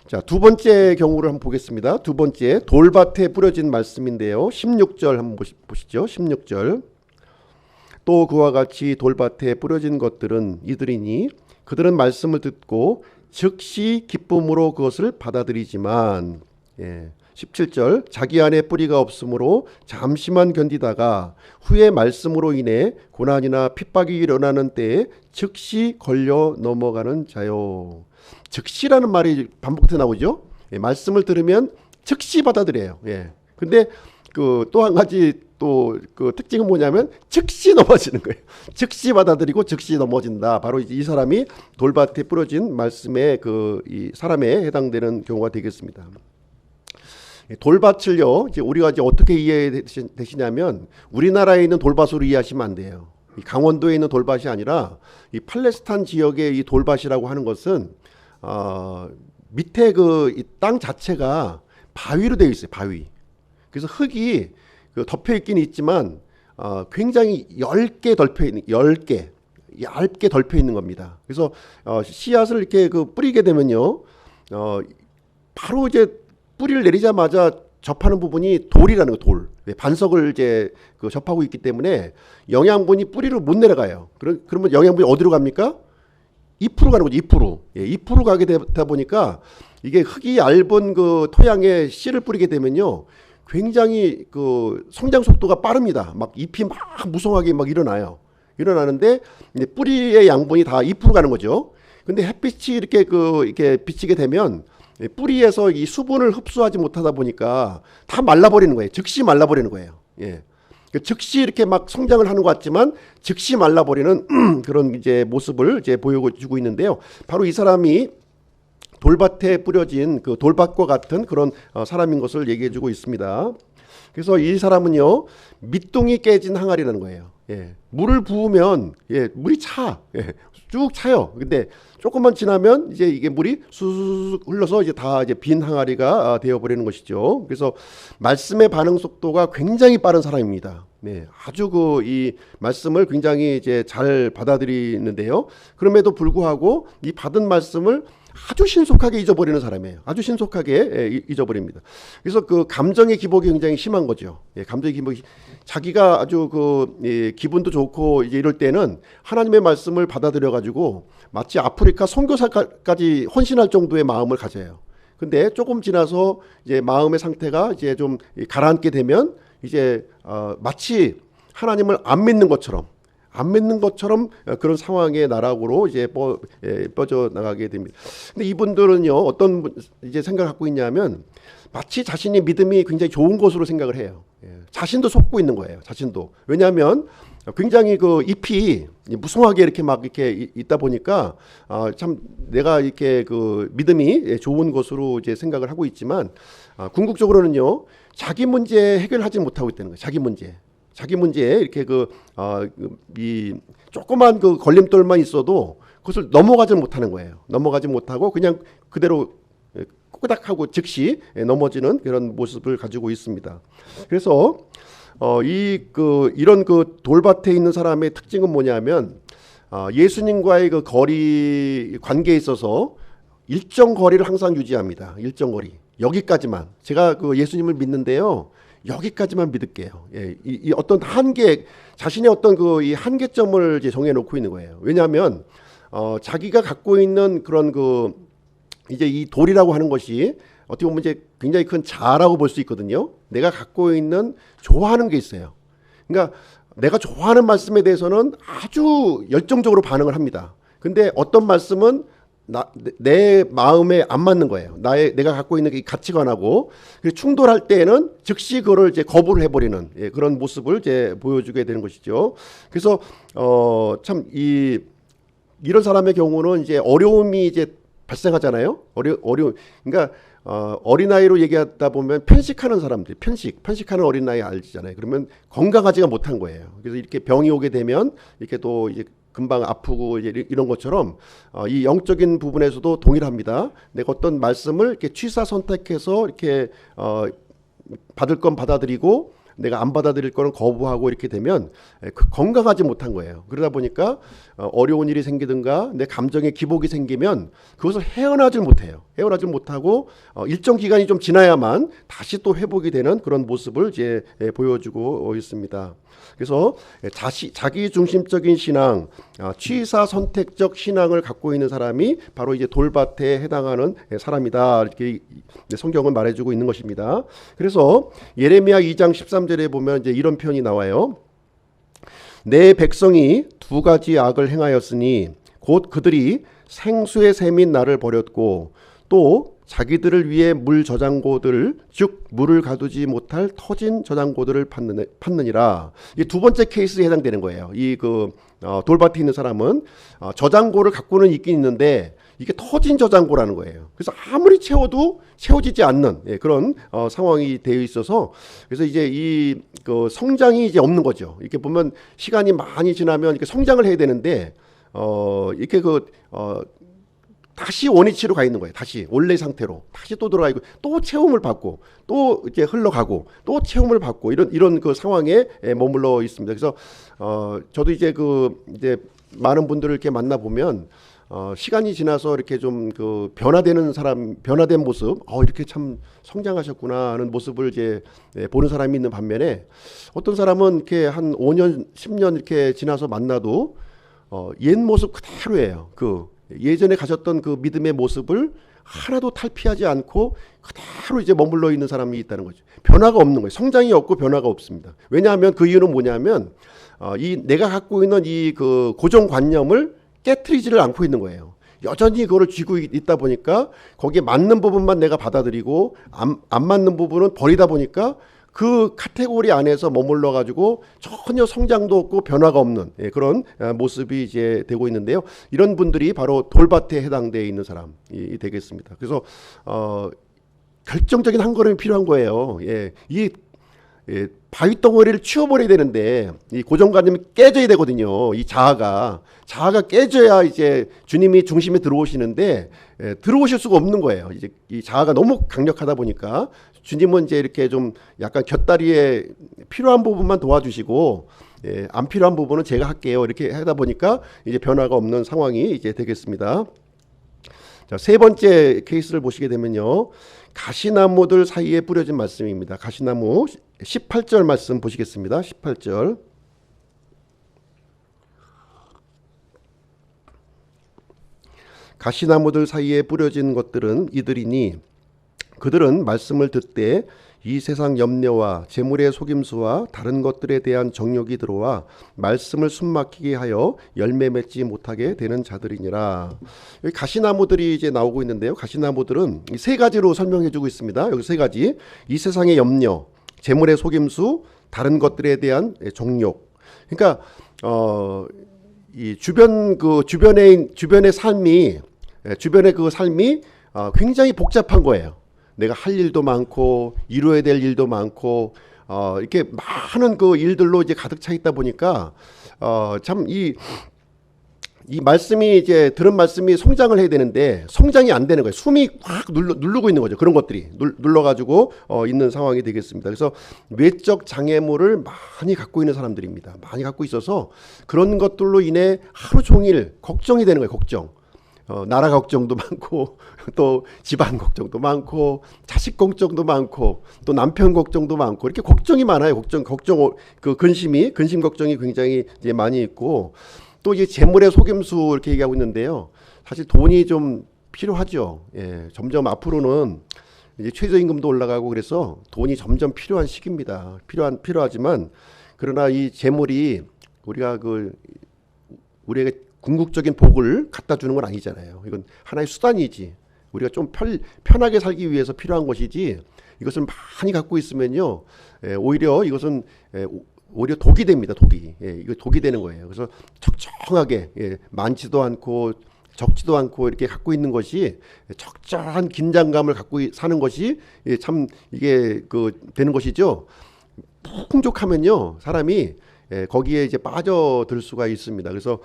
자, 두 번째 경우를 한번 보겠습니다. 두 번째, 돌밭에 뿌려진 말씀인데요. 16절 한번 보시죠. 16절. 또 그와 같이 돌밭에 뿌려진 것들은 이들이니 그들은 말씀을 듣고 즉시 기쁨으로 그것을 받아들이지만, 17절, 자기 안에 뿌리가 없으므로 잠시만 견디다가 후에 말씀으로 인해 고난이나 핍박이 일어나는 때에 즉시 걸려 넘어가는 자요. 즉시라는 말이 반복돼 나오죠. 말씀을 들으면 즉시 받아들여요. 근데 또 한 가지 그 특징은 뭐냐면 즉시 넘어지는 거예요. 즉시 받아들이고 즉시 넘어진다. 바로 이 사람이 돌밭에 뿌려진 말씀의 이 사람에 해당되는 경우가 되겠습니다. 돌밭을요, 이제 우리가 이제 어떻게 이해되시냐면 우리나라에 있는 돌밭으로 이해하시면 안 돼요. 이 강원도에 있는 돌밭이 아니라 이 팔레스타인 지역의 이 돌밭이라고 하는 것은 밑에 이 땅 자체가 바위로 되어 있어요. 바위. 그래서 흙이 덮여 있긴 있지만 굉장히 얇게 덮여 있는 겁니다. 그래서 씨앗을 이렇게 뿌리게 되면요, 바로 이제 뿌리를 내리자마자 접하는 부분이 돌이라는 거, 돌. 반석을 이제 접하고 있기 때문에 영양분이 뿌리로 못 내려가요. 그러면 영양분이 어디로 갑니까? 잎으로 가는 거죠. 잎으로 가게 되다 보니까 이게 흙이 얇은 토양에 씨를 뿌리게 되면요, 굉장히 성장 속도가 빠릅니다. 막 잎이 막 무성하게 막 일어나는데 이제 뿌리의 양분이 다 잎으로 가는 거죠. 근데 햇빛이 이렇게 비치게 되면 뿌리에서 이 수분을 흡수하지 못하다 보니까 다 말라버리는 거예요. 즉시 말라버리는 거예요. 즉시 이렇게 막 성장을 하는 것 같지만 즉시 말라버리는 그런 이제 모습을 이제 보여주고 있는데요. 바로 이 사람이 돌밭에 뿌려진 돌밭과 같은 그런 사람인 것을 얘기해주고 있습니다. 그래서 이 사람은요, 밑동이 깨진 항아리라는 거예요. 물을 부으면 물이 쭉 차요. 근데 조금만 지나면 이제 이게 물이 수수수 흘러서 이제 다 이제 빈 항아리가 되어버리는 것이죠. 그래서 말씀의 반응 속도가 굉장히 빠른 사람입니다. 아주 이 말씀을 굉장히 이제 잘 받아들이는데요. 그럼에도 불구하고 이 받은 말씀을 아주 신속하게 잊어버리는 사람이에요. 아주 신속하게 잊어버립니다. 그래서 감정의 기복이 굉장히 심한 거죠. 감정의 기복이, 자기가 아주 기분도 좋고 이제 이럴 때는 하나님의 말씀을 받아들여 가지고 마치 아프리카 선교사까지 헌신할 정도의 마음을 가져요. 근데 조금 지나서 이제 마음의 상태가 이제 좀 가라앉게 되면 이제 마치 하나님을 안 믿는 것처럼 그런 상황의 나락으로 이제 뻗어 나가게 됩니다. 근데 이분들은요, 어떤 이제 생각을 갖고 있냐면 마치 자신의 믿음이 굉장히 좋은 것으로 생각을 해요. 자신도 속고 있는 거예요. 자신도. 왜냐하면 굉장히 그 잎이 무성하게 이렇게 막 이렇게 있다 보니까 참 내가 이렇게 그 믿음이 좋은 것으로 이제 생각을 하고 있지만 궁극적으로는요 자기 문제 해결하지 못하고 있다는 거예요. 자기 문제에 이렇게 이 조그만 그 걸림돌만 있어도 그것을 넘어가지 못하는 거예요. 넘어가지 못하고 그냥 그대로 꼬닥하고 즉시 넘어지는 그런 모습을 가지고 있습니다. 그래서 이런 그 돌밭에 있는 사람의 특징은 뭐냐면 예수님과의 그 거리 관계에 있어서 일정 거리를 항상 유지합니다. 일정 거리. 여기까지만. 제가 그 예수님을 믿는데요. 여기까지만 믿을게요. 이 어떤 한계, 자신의 어떤 이 한계점을 이제 정해놓고 있는 거예요. 왜냐하면 자기가 갖고 있는 그런 이제 이 돌이라고 하는 것이 어떻게 보면 이제 굉장히 큰 자아라고 볼 수 있거든요. 내가 갖고 있는 좋아하는 게 있어요. 그러니까 내가 좋아하는 말씀에 대해서는 아주 열정적으로 반응을 합니다. 근데 어떤 말씀은 내 마음에 안 맞는 거예요. 내가 갖고 있는 이 가치관하고 충돌할 때에는 즉시 그걸 이제 거부를 해버리는 그런 모습을 이제 보여주게 되는 것이죠. 그래서 참 이런 사람의 경우는 이제 어려움이 이제 발생하잖아요. 그러니까 어린아이로 얘기하다 보면 편식하는 사람들, 편식하는 어린아이 알잖아요. 그러면 건강하지가 못한 거예요. 그래서 이렇게 병이 오게 되면 이렇게 또 이제 금방 아프고 이제 이런 것처럼 이 영적인 부분에서도 동일합니다. 내가 어떤 말씀을 이렇게 취사 선택해서 이렇게 받을 건 받아들이고 내가 안 받아들일 거는 거부하고 이렇게 되면 건강하지 못한 거예요. 그러다 보니까 어려운 일이 생기든가 내 감정에 기복이 생기면 그것을 헤어나질 못해요. 헤어나질 못하고 일정 기간이 좀 지나야만 다시 또 회복이 되는 그런 모습을 이제 보여주고 있습니다. 그래서 자기 중심적인 신앙, 취사 선택적 신앙을 갖고 있는 사람이 바로 이제 돌밭에 해당하는 사람이다. 이렇게 성경은 말해주고 있는 것입니다. 그래서 예레미야 2장 13절에 보면 이제 이런 표현이 나와요. 내 백성이 두 가지 악을 행하였으니 곧 그들이 생수의 샘인 나를 버렸고 또 자기들을 위해 물 저장고들을 즉 물을 가두지 못할 터진 저장고들을 팠느니라. 이 두 번째 케이스에 해당되는 거예요. 돌밭에 있는 사람은 저장고를 갖고는 있긴 있는데 이게 터진 저장고라는 거예요. 그래서 아무리 채워도 채워지지 않는 그런 상황이 되어 있어서 그래서 이제 성장이 이제 없는 거죠. 이렇게 보면 시간이 많이 지나면 이렇게 성장을 해야 되는데 이렇게 다시 원위치로 가 있는 거예요. 다시 원래 상태로 다시 또 들어가 있고 또 체험을 받고 또 이렇게 흘러가고 또 체험을 받고 이런 그 상황에 머물러 있습니다. 그래서 저도 이제 많은 분들을 이렇게 만나 보면 시간이 지나서 이렇게 좀 변화된 모습, 이렇게 참 성장하셨구나 하는 모습을 이제 보는 사람이 있는 반면에 어떤 사람은 이렇게 한 5년, 10년 이렇게 지나서 만나도 옛 모습 그대로예요. 예전에 가졌던 그 믿음의 모습을 하나도 탈피하지 않고 그대로 이제 머물러 있는 사람이 있다는 거죠. 변화가 없는 거예요. 성장이 없고 변화가 없습니다. 왜냐하면 그 이유는 뭐냐면 내가 갖고 있는 고정관념을 깨트리지를 않고 있는 거예요. 여전히 그거를 쥐고 있다 보니까 거기에 맞는 부분만 내가 받아들이고 안 맞는 부분은 버리다 보니까 그 카테고리 안에서 머물러 가지고 전혀 성장도 없고 변화가 없는 그런 모습이 이제 되고 있는데요. 이런 분들이 바로 돌밭에 해당되어 있는 사람이 되겠습니다. 그래서 결정적인 한 걸음이 필요한 거예요. 바위 덩어리를 치워버려야 되는데 이 고정관념이 깨져야 되거든요. 이 자아가 깨져야 이제 주님이 중심에 들어오시는데 들어오실 수가 없는 거예요. 이제 이 자아가 너무 강력하다 보니까 주님은 이제 이렇게 좀 약간 곁다리에 필요한 부분만 도와주시고 안 필요한 부분은 제가 할게요. 이렇게 하다 보니까 이제 변화가 없는 상황이 이제 되겠습니다. 자, 세 번째 케이스를 보시게 되면요. 가시나무들 사이에 뿌려진 말씀입니다. 가시나무 18절 말씀 보시겠습니다. 18절. 가시나무들 사이에 뿌려진 것들은 이들이니 그들은 말씀을 듣되 이 세상 염려와 재물의 속임수와 다른 것들에 대한 정욕이 들어와 말씀을 숨막히게 하여 열매 맺지 못하게 되는 자들이니라. 여기 가시나무들이 이제 나오고 있는데요. 가시나무들은 세 가지로 설명해주고 있습니다. 여기 세 가지: 이 세상의 염려, 재물의 속임수, 다른 것들에 대한 정욕. 그러니까 이 주변의 삶이 주변의 그 삶이 굉장히 복잡한 거예요. 내가 할 일도 많고 이루어야 될 일도 많고 이렇게 많은 그 일들로 이제 가득 차 있다 보니까 참 이 말씀이 이제 들은 말씀이 성장을 해야 되는데 성장이 안 되는 거예요. 숨이 확 누르고 있는 거죠. 그런 것들이 눌러가지고 있는 상황이 되겠습니다. 그래서 외적 장애물을 많이 갖고 있는 사람들입니다. 많이 갖고 있어서 그런 것들로 인해 하루 종일 걱정이 되는 거예요. 걱정. 나라 걱정도 많고 또 집안 걱정도 많고 자식 걱정도 많고 또 남편 걱정도 많고 이렇게 걱정이 많아요. 걱정 그 근심 걱정이 굉장히 이제 많이 있고 또 이제 재물의 속임수 이렇게 얘기하고 있는데요. 사실 돈이 좀 필요하죠. 예, 점점 앞으로는 이제 최저임금도 올라가고 그래서 돈이 점점 필요한 시기입니다. 필요하지만 그러나 이 재물이 우리가 궁극적인 복을 갖다 주는 건 아니잖아요. 이건 하나의 수단이지. 우리가 좀 편하게 살기 위해서 필요한 것이지. 이것을 많이 갖고 있으면요, 오히려 이것은 오히려 독이 됩니다. 독이. 이거 독이 되는 거예요. 그래서 적정하게 많지도 않고 적지도 않고 이렇게 갖고 있는 것이 적절한 긴장감을 갖고 사는 것이 참 이게 되는 것이죠. 풍족하면요, 사람이 거기에 이제 빠져들 수가 있습니다. 그래서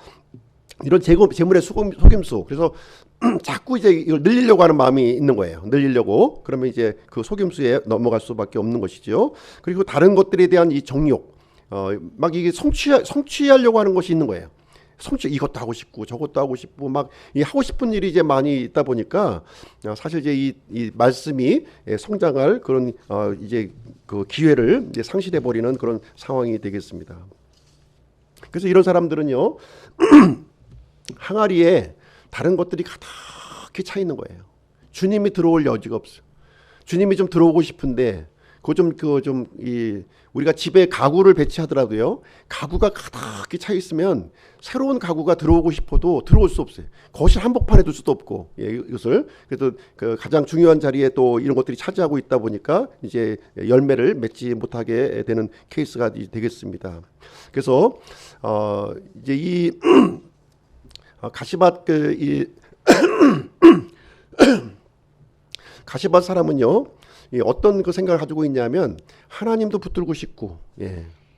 이런 재물의 속임수. 그래서 자꾸 이제 이걸 늘리려고 하는 마음이 있는 거예요. 늘리려고. 그러면 이제 그 속임수에 넘어갈 수밖에 없는 것이죠. 그리고 다른 것들에 대한 이 정욕. 막 이게 성취하려고 하는 것이 있는 거예요. 이것도 하고 싶고 저것도 하고 싶고 막 이 하고 싶은 일이 이제 많이 있다 보니까 사실 이제 이 말씀이 성장할 그런 이제 그 기회를 이제 상실해 버리는 그런 상황이 되겠습니다. 그래서 이런 사람들은요, 항아리에 다른 것들이 가득히 차 있는 거예요. 주님이 들어올 여지가 없어요. 주님이 좀 들어오고 싶은데 우리가 집에 가구를 배치하더라도요, 가구가 가득히 차 있으면 새로운 가구가 들어오고 싶어도 들어올 수 없어요. 거실 한복판에 둘 수도 없고, 이것을 그래도 그 가장 중요한 자리에 또 이런 것들이 차지하고 있다 보니까 이제 열매를 맺지 못하게 되는 케이스가 되겠습니다. 그래서 이제 이 가시밭 가시밭 사람은요, 어떤 그 생각을 가지고 있냐면 하나님도 붙들고 싶고,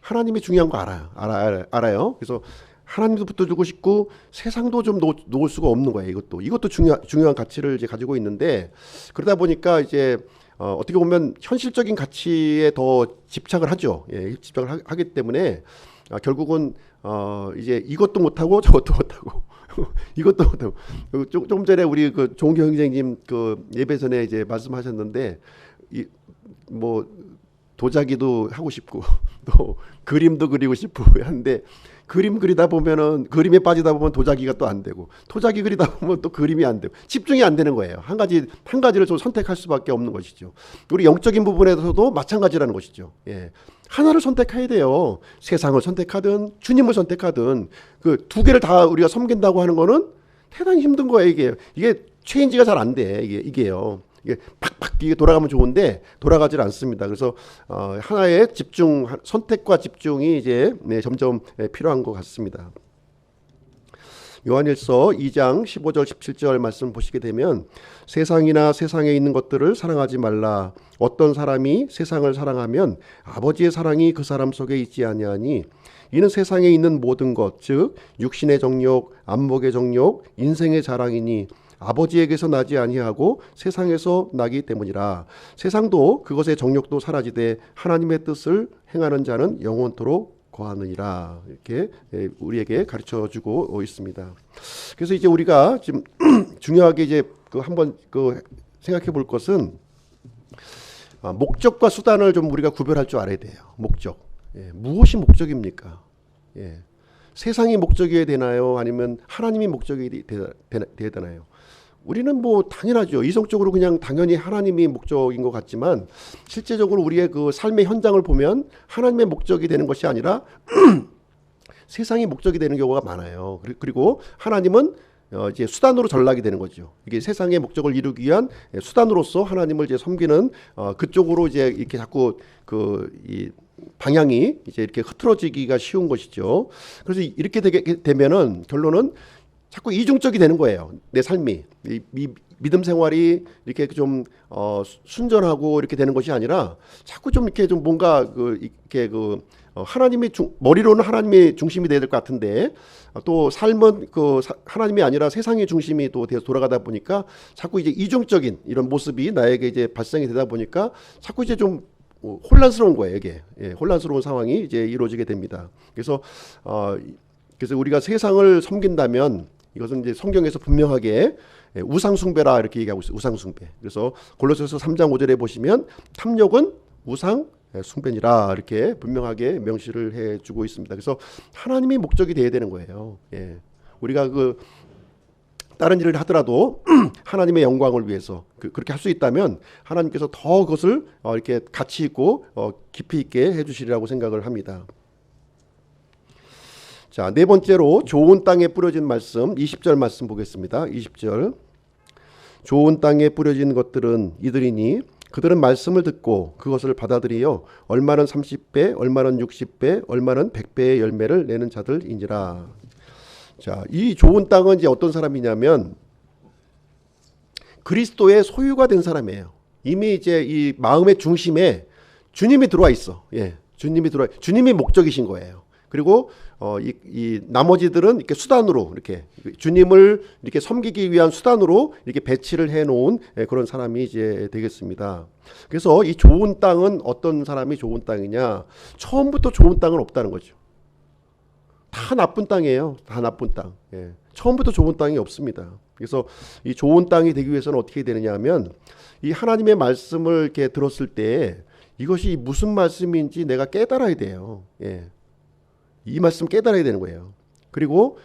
하나님이 중요한 거 알아요. 그래서 하나님도 붙들고 싶고 세상도 좀 놓을 수가 없는 거예요. 이것도 중요한 가치를 이제 가지고 있는데, 그러다 보니까 이제 어떻게 보면 현실적인 가치에 더 집착을 하죠. 집착을 하기 때문에 결국은 이제 이것도 못하고 저것도 못하고 이것도 못하고. 조금 전에 우리 그 종교 형제님 그 예배 전에 이제 말씀하셨는데, 뭐 도자기도 하고 싶고 또 그림도 그리고 싶고 하는데, 그림 그리다 보면은 그림에 빠지다 보면 도자기가 또 안 되고, 도자기 그리다 보면 또 그림이 안 되고, 집중이 안 되는 거예요. 한 가지를 좀 선택할 수밖에 없는 것이죠. 우리 영적인 부분에서도 마찬가지라는 것이죠. 하나를 선택해야 돼요. 세상을 선택하든 주님을 선택하든 그 두 개를 다 우리가 섬긴다고 하는 거는 대단히 힘든 거예요. 이게 체인지가 잘 안 돼. 이게요. 이게 팍팍 이게 돌아가면 좋은데 돌아가질 않습니다. 그래서 하나의 선택과 집중이 이제 점점 필요한 것 같습니다. 요한일서 2장 15절 17절 말씀 보시게 되면, 세상이나 세상에 있는 것들을 사랑하지 말라. 어떤 사람이 세상을 사랑하면 아버지의 사랑이 그 사람 속에 있지 아니하니, 이는 세상에 있는 모든 것, 즉 육신의 정욕, 안목의 정욕, 인생의 자랑이니 아버지에게서 나지 아니하고 세상에서 나기 때문이라. 세상도 그것의 정욕도 사라지되 하나님의 뜻을 행하는 자는 영원토록 거하느니라. 이렇게 우리에게 가르쳐 주고 있습니다. 그래서 이제 우리가 지금 중요하게 이제 한번 생각해 볼 것은, 목적과 수단을 좀 우리가 구별할 줄 알아야 돼요. 목적. 무엇이 목적입니까? 세상이 목적이어야 되나요? 아니면 하나님이 목적이 되어야 되나요? 우리는 뭐 당연하죠. 이성적으로 그냥 당연히 하나님이 목적인 것 같지만 실제적으로 우리의 그 삶의 현장을 보면 하나님의 목적이 되는 것이 아니라 세상이 목적이 되는 경우가 많아요. 그리고 하나님은 이제 수단으로 전락이 되는 거죠. 이게 세상의 목적을 이루기 위한 수단으로서 하나님을 이제 섬기는 그쪽으로 이제 이렇게 자꾸 이 방향이 이제 이렇게 흐트러지기가 쉬운 것이죠. 그래서 이렇게 되면은 결론은 자꾸 이중적이 되는 거예요. 내 삶이 믿음 생활이 이렇게 좀 순전하고 이렇게 되는 것이 아니라 자꾸 좀 이렇게 좀 뭔가 하나님이 머리로는 하나님의 중심이 돼야 될 것 같은데 또 삶은 하나님이 아니라 세상의 중심이 또 돼서 돌아가다 보니까 자꾸 이제 이중적인 이런 모습이 나에게 이제 발생이 되다 보니까 자꾸 이제 좀 혼란스러운 거예요. 이게 혼란스러운 상황이 이제 이루어지게 됩니다. 그래서 우리가 세상을 섬긴다면 이것은 이제 성경에서 분명하게 우상숭배라 이렇게 얘기하고 있어요. 우상숭배. 그래서 골로새서 3장 5절에 보시면 탐욕은 우상 숭배니라 이렇게 분명하게 명시를 해주고 있습니다. 그래서 하나님이 목적이 돼야 되는 거예요. 우리가 다른 일을 하더라도 하나님의 영광을 위해서 그렇게 할 수 있다면 하나님께서 더 그것을 이렇게 가치 있고 깊이 있게 해주시리라고 생각을 합니다. 자, 네 번째로 좋은 땅에 뿌려진 말씀 20절 말씀 보겠습니다. 20절 좋은 땅에 뿌려진 것들은 이들이니 그들은 말씀을 듣고 그것을 받아들이어 얼마는 30배 얼마는 60배 얼마는 100배의 열매를 내는 자들이니라. 자, 이 좋은 땅은 이제 어떤 사람이냐면 그리스도의 소유가 된 사람이에요. 이미 이제 이 마음의 중심에 주님이 들어와 있어. 주님이 목적이신 거예요. 그리고 이 나머지들은 이렇게 수단으로 이렇게 주님을 이렇게 섬기기 위한 수단으로 이렇게 배치를 해놓은 그런 사람이 이제 되겠습니다. 그래서 이 좋은 땅은 어떤 사람이 좋은 땅이냐? 처음부터 좋은 땅은 없다는 거죠. 다 나쁜 땅이에요. 다 나쁜 땅. 처음부터 좋은 땅이 없습니다. 그래서 이 좋은 땅이 되기 위해서는 어떻게 되느냐 하면 이 하나님의 말씀을 이렇게 들었을 때 이것이 무슨 말씀인지 내가 깨달아야 돼요. 이 말씀 깨달아야 되는 거예요. 그리고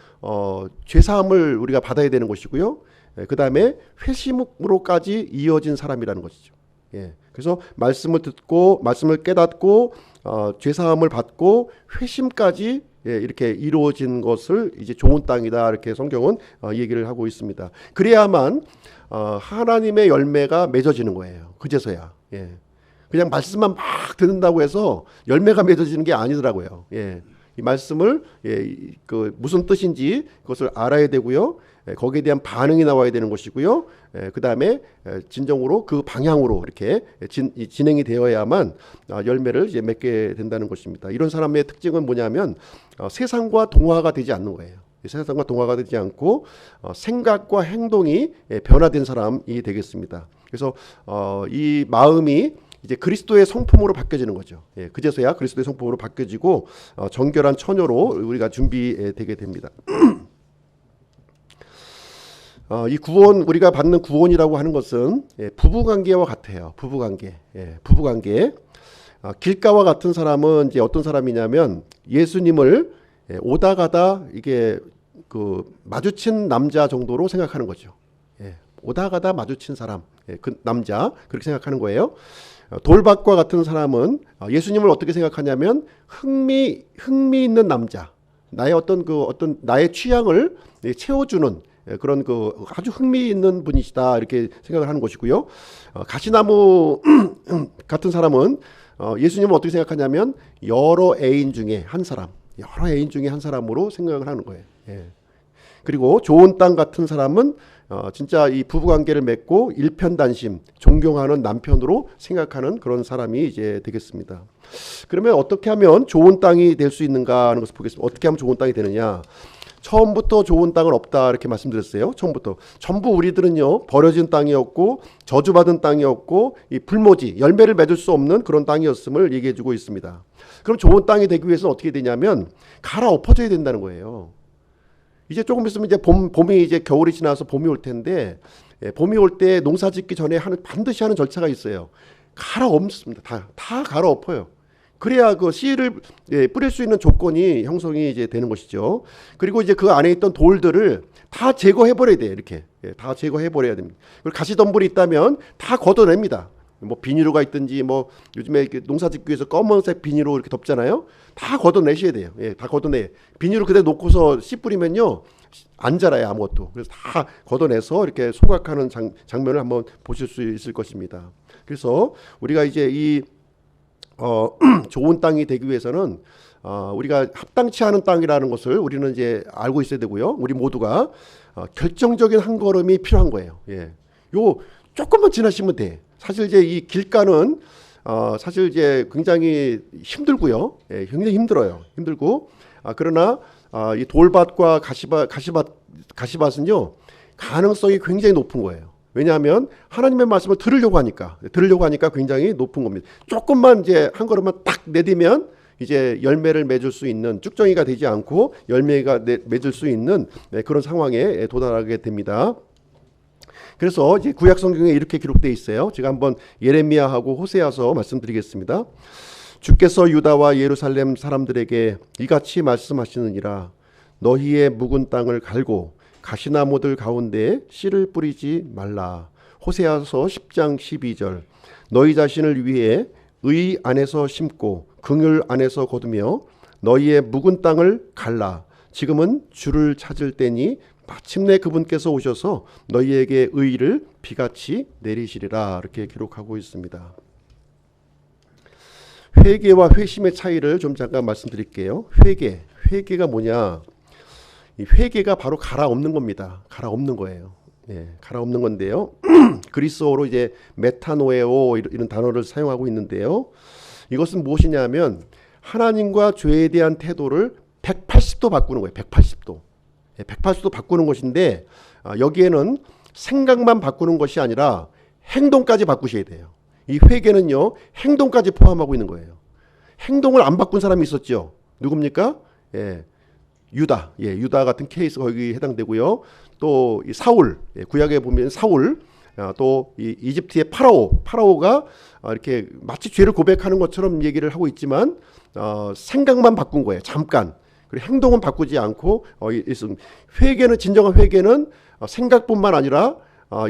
죄사함을 우리가 받아야 되는 것이고요. 그 다음에 회심으로까지 이어진 사람이라는 것이죠. 그래서 말씀을 듣고 말씀을 깨닫고 죄사함을 받고 회심까지 이렇게 이루어진 것을 이제 좋은 땅이다 이렇게 성경은 얘기를 하고 있습니다. 그래야만 하나님의 열매가 맺어지는 거예요. 그제서야. 그냥 말씀만 막 듣는다고 해서 열매가 맺어지는 게 아니더라고요. 이 말씀을 무슨 뜻인지 그것을 알아야 되고요. 거기에 대한 반응이 나와야 되는 것이고요. 그 다음에 진정으로 그 방향으로 이렇게 진행이 되어야만 열매를 이제 맺게 된다는 것입니다. 이런 사람의 특징은 뭐냐면 세상과 동화가 되지 않는 거예요. 세상과 동화가 되지 않고 생각과 행동이 변화된 사람이 되겠습니다. 그래서 이 마음이 이제 그리스도의 성품으로 바뀌어지는 거죠. 그제서야 그리스도의 성품으로 바뀌어지고 정결한 처녀로 우리가 준비되게 됩니다. 이 구원, 우리가 받는 구원이라고 하는 것은 부부관계와 같아요. 부부관계. 길가와 같은 사람은 이제 어떤 사람이냐면 예수님을 오다 가다 이게 마주친 남자 정도로 생각하는 거죠. 오다 가다 마주친 사람, 그 남자 그렇게 생각하는 거예요. 돌밭과 같은 사람은 예수님을 어떻게 생각하냐면 흥미 있는 남자, 나의 어떤 나의 취향을 채워주는 그런 아주 흥미 있는 분이시다 이렇게 생각을 하는 것이고요. 가시나무 같은 사람은 예수님을 어떻게 생각하냐면 여러 애인 중에 한 사람으로 생각을 하는 거예요. 그리고 좋은 땅 같은 사람은 진짜 이 부부관계를 맺고 일편단심 존경하는 남편으로 생각하는 그런 사람이 이제 되겠습니다. 그러면 어떻게 하면 좋은 땅이 될 수 있는가 하는 것을 보겠습니다. 어떻게 하면 좋은 땅이 되느냐? 처음부터 좋은 땅은 없다 이렇게 말씀드렸어요. 처음부터 전부 우리들은요 버려진 땅이었고 저주받은 땅이었고 이 불모지 열매를 맺을 수 없는 그런 땅이었음을 얘기해주고 있습니다. 그럼 좋은 땅이 되기 위해서는 어떻게 되냐면 갈아엎어져야 된다는 거예요. 이제 조금 있으면 이제 봄이 이제 겨울이 지나서 봄이 올 텐데 봄이 올 때 농사 짓기 전에 반드시 하는 절차가 있어요. 갈아엎습니다. 다 갈아엎어요. 그래야 그 씨를 뿌릴 수 있는 조건이 형성이 이제 되는 것이죠. 그리고 이제 그 안에 있던 돌들을 다 제거해 버려야 돼요. 이렇게 다 제거해 버려야 됩니다. 그리고 가시덤불이 있다면 다 걷어냅니다. 뭐 비닐로가 있든지 뭐 요즘에 이렇게 농사짓기 위해서 검은색 비닐로 이렇게 덮잖아요. 다 걷어내셔야 돼요. 다 걷어내. 비닐을 그대로 놓고서 씨 뿌리면요 안 자라요 아무것도. 그래서 다 걷어내서 이렇게 소각하는 장면을 한번 보실 수 있을 것입니다. 그래서 우리가 이제 이 좋은 땅이 되기 위해서는 우리가 합당치 않은 땅이라는 것을 우리는 이제 알고 있어야 되고요. 우리 모두가 결정적인 한 걸음이 필요한 거예요. 요 조금만 지나시면 돼. 사실 이제 이 길가는 사실 이제 굉장히 힘들고요. 굉장히 힘들어요. 힘들고 그러나 이 돌밭과 가시밭은요 가능성이 굉장히 높은 거예요. 왜냐하면 하나님의 말씀을 들으려고 하니까 굉장히 높은 겁니다. 조금만 이제 한 걸음만 딱 내디면 이제 열매를 맺을 수 있는 쭉정이가 되지 않고 열매가 맺을 수 있는 그런 상황에 도달하게 됩니다. 그래서 이제 구약 성경에 이렇게 기록되어 있어요. 제가 한번 예레미야하고 호세아서 말씀드리겠습니다. 주께서 유다와 예루살렘 사람들에게 이같이 말씀하시느니라. 너희의 묵은 땅을 갈고 가시나무들 가운데 씨를 뿌리지 말라. 호세아서 10장 12절. 너희 자신을 위해 의 안에서 심고 긍휼 안에서 거두며 너희의 묵은 땅을 갈라. 지금은 주를 찾을 때니 마침내 그분께서 오셔서 너희에게 의를 비같이 내리시리라. 이렇게 기록하고 있습니다. 회개와 회심의 차이를 좀 잠깐 말씀드릴게요. 회개가 뭐냐? 이 회개가 바로 갈아엎는 겁니다. 갈아엎는 거예요. 갈아엎는 건데요. 그리스어로 이제 메타노에오 이런 단어를 사용하고 있는데요. 이것은 무엇이냐면 하나님과 죄에 대한 태도를 180도 바꾸는 거예요. 180도. 180도 바꾸는 것인데 여기에는 생각만 바꾸는 것이 아니라 행동까지 바꾸셔야 돼요. 이 회개는요. 행동까지 포함하고 있는 거예요. 행동을 안 바꾼 사람이 있었죠. 누굽니까? 유다. 유다 같은 케이스 거기 해당되고요. 또 이 사울. 구약에 보면 사울. 또 이 이집트의 파라오가 이렇게 마치 죄를 고백하는 것처럼 얘기를 하고 있지만 생각만 바꾼 거예요. 잠깐. 그리고 행동은 바꾸지 않고 있습니다. 회개는 진정한 회개는 생각뿐만 아니라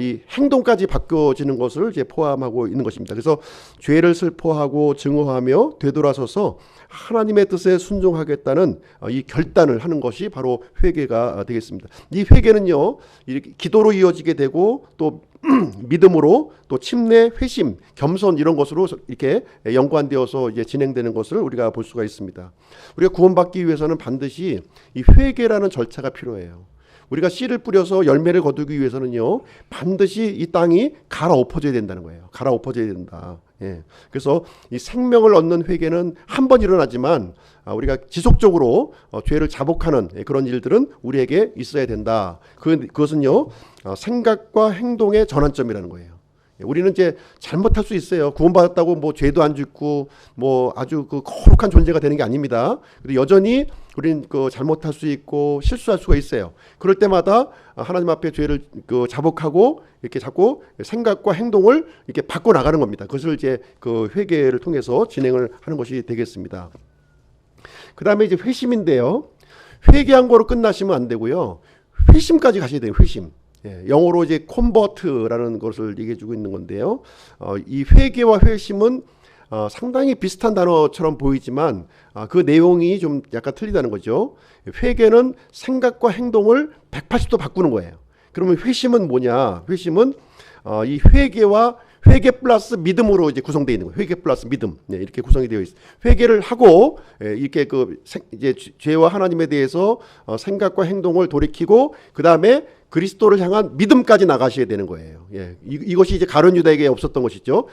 이 행동까지 바뀌어지는 것을 이제 포함하고 있는 것입니다. 그래서 죄를 슬퍼하고 증오하며 되돌아서서 하나님의 뜻에 순종하겠다는 이 결단을 하는 것이 바로 회개가 되겠습니다. 이 회개는요, 이렇게 기도로 이어지게 되고 또 믿음으로 또 침례, 회심, 겸손 이런 것으로 이렇게 연관되어서 이제 진행되는 것을 우리가 볼 수가 있습니다. 우리가 구원받기 위해서는 반드시 이 회개라는 절차가 필요해요. 우리가 씨를 뿌려서 열매를 거두기 위해서는요 반드시 이 땅이 갈아엎어져야 된다는 거예요. 갈아엎어져야 된다. 그래서 이 생명을 얻는 회개는 한 번 일어나지만 우리가 지속적으로 죄를 자복하는 그런 일들은 우리에게 있어야 된다. 그것은요 생각과 행동의 전환점이라는 거예요. 우리는 이제 잘못할 수 있어요. 구원받았다고 뭐 죄도 안 짓고 뭐 아주 그 거룩한 존재가 되는 게 아닙니다. 근데 여전히 우리는 그 잘못할 수 있고 실수할 수가 있어요. 그럴 때마다 하나님 앞에 죄를 그 자복하고 이렇게 자꾸 생각과 행동을 이렇게 바꿔 나가는 겁니다. 그것을 이제 그 회개를 통해서 진행을 하는 것이 되겠습니다. 그다음에 이제 회심인데요. 회개한 거로 끝나시면 안 되고요. 회심까지 가셔야 돼요. 회심. 영어로 이제 컨버트라는 것을 얘기해주고 있는 건데요. 이 회개와 회심은 상당히 비슷한 단어처럼 보이지만 그 내용이 좀 약간 틀리다는 거죠. 회개는 생각과 행동을 180도 바꾸는 거예요. 그러면 회심은 뭐냐? 회심은 이 회개 플러스 믿음으로 이제 구성되어 있는 거예요. 회개 플러스 믿음. 이렇게 구성이 되어 있어요. 회개를 하고 이렇게 이제 죄와 하나님에 대해서 생각과 행동을 돌이키고 그다음에 그리스도를 향한 믿음까지 나가셔야 되는 거예요. 이것이 이제 가룟 유다에게 없었던 것이죠.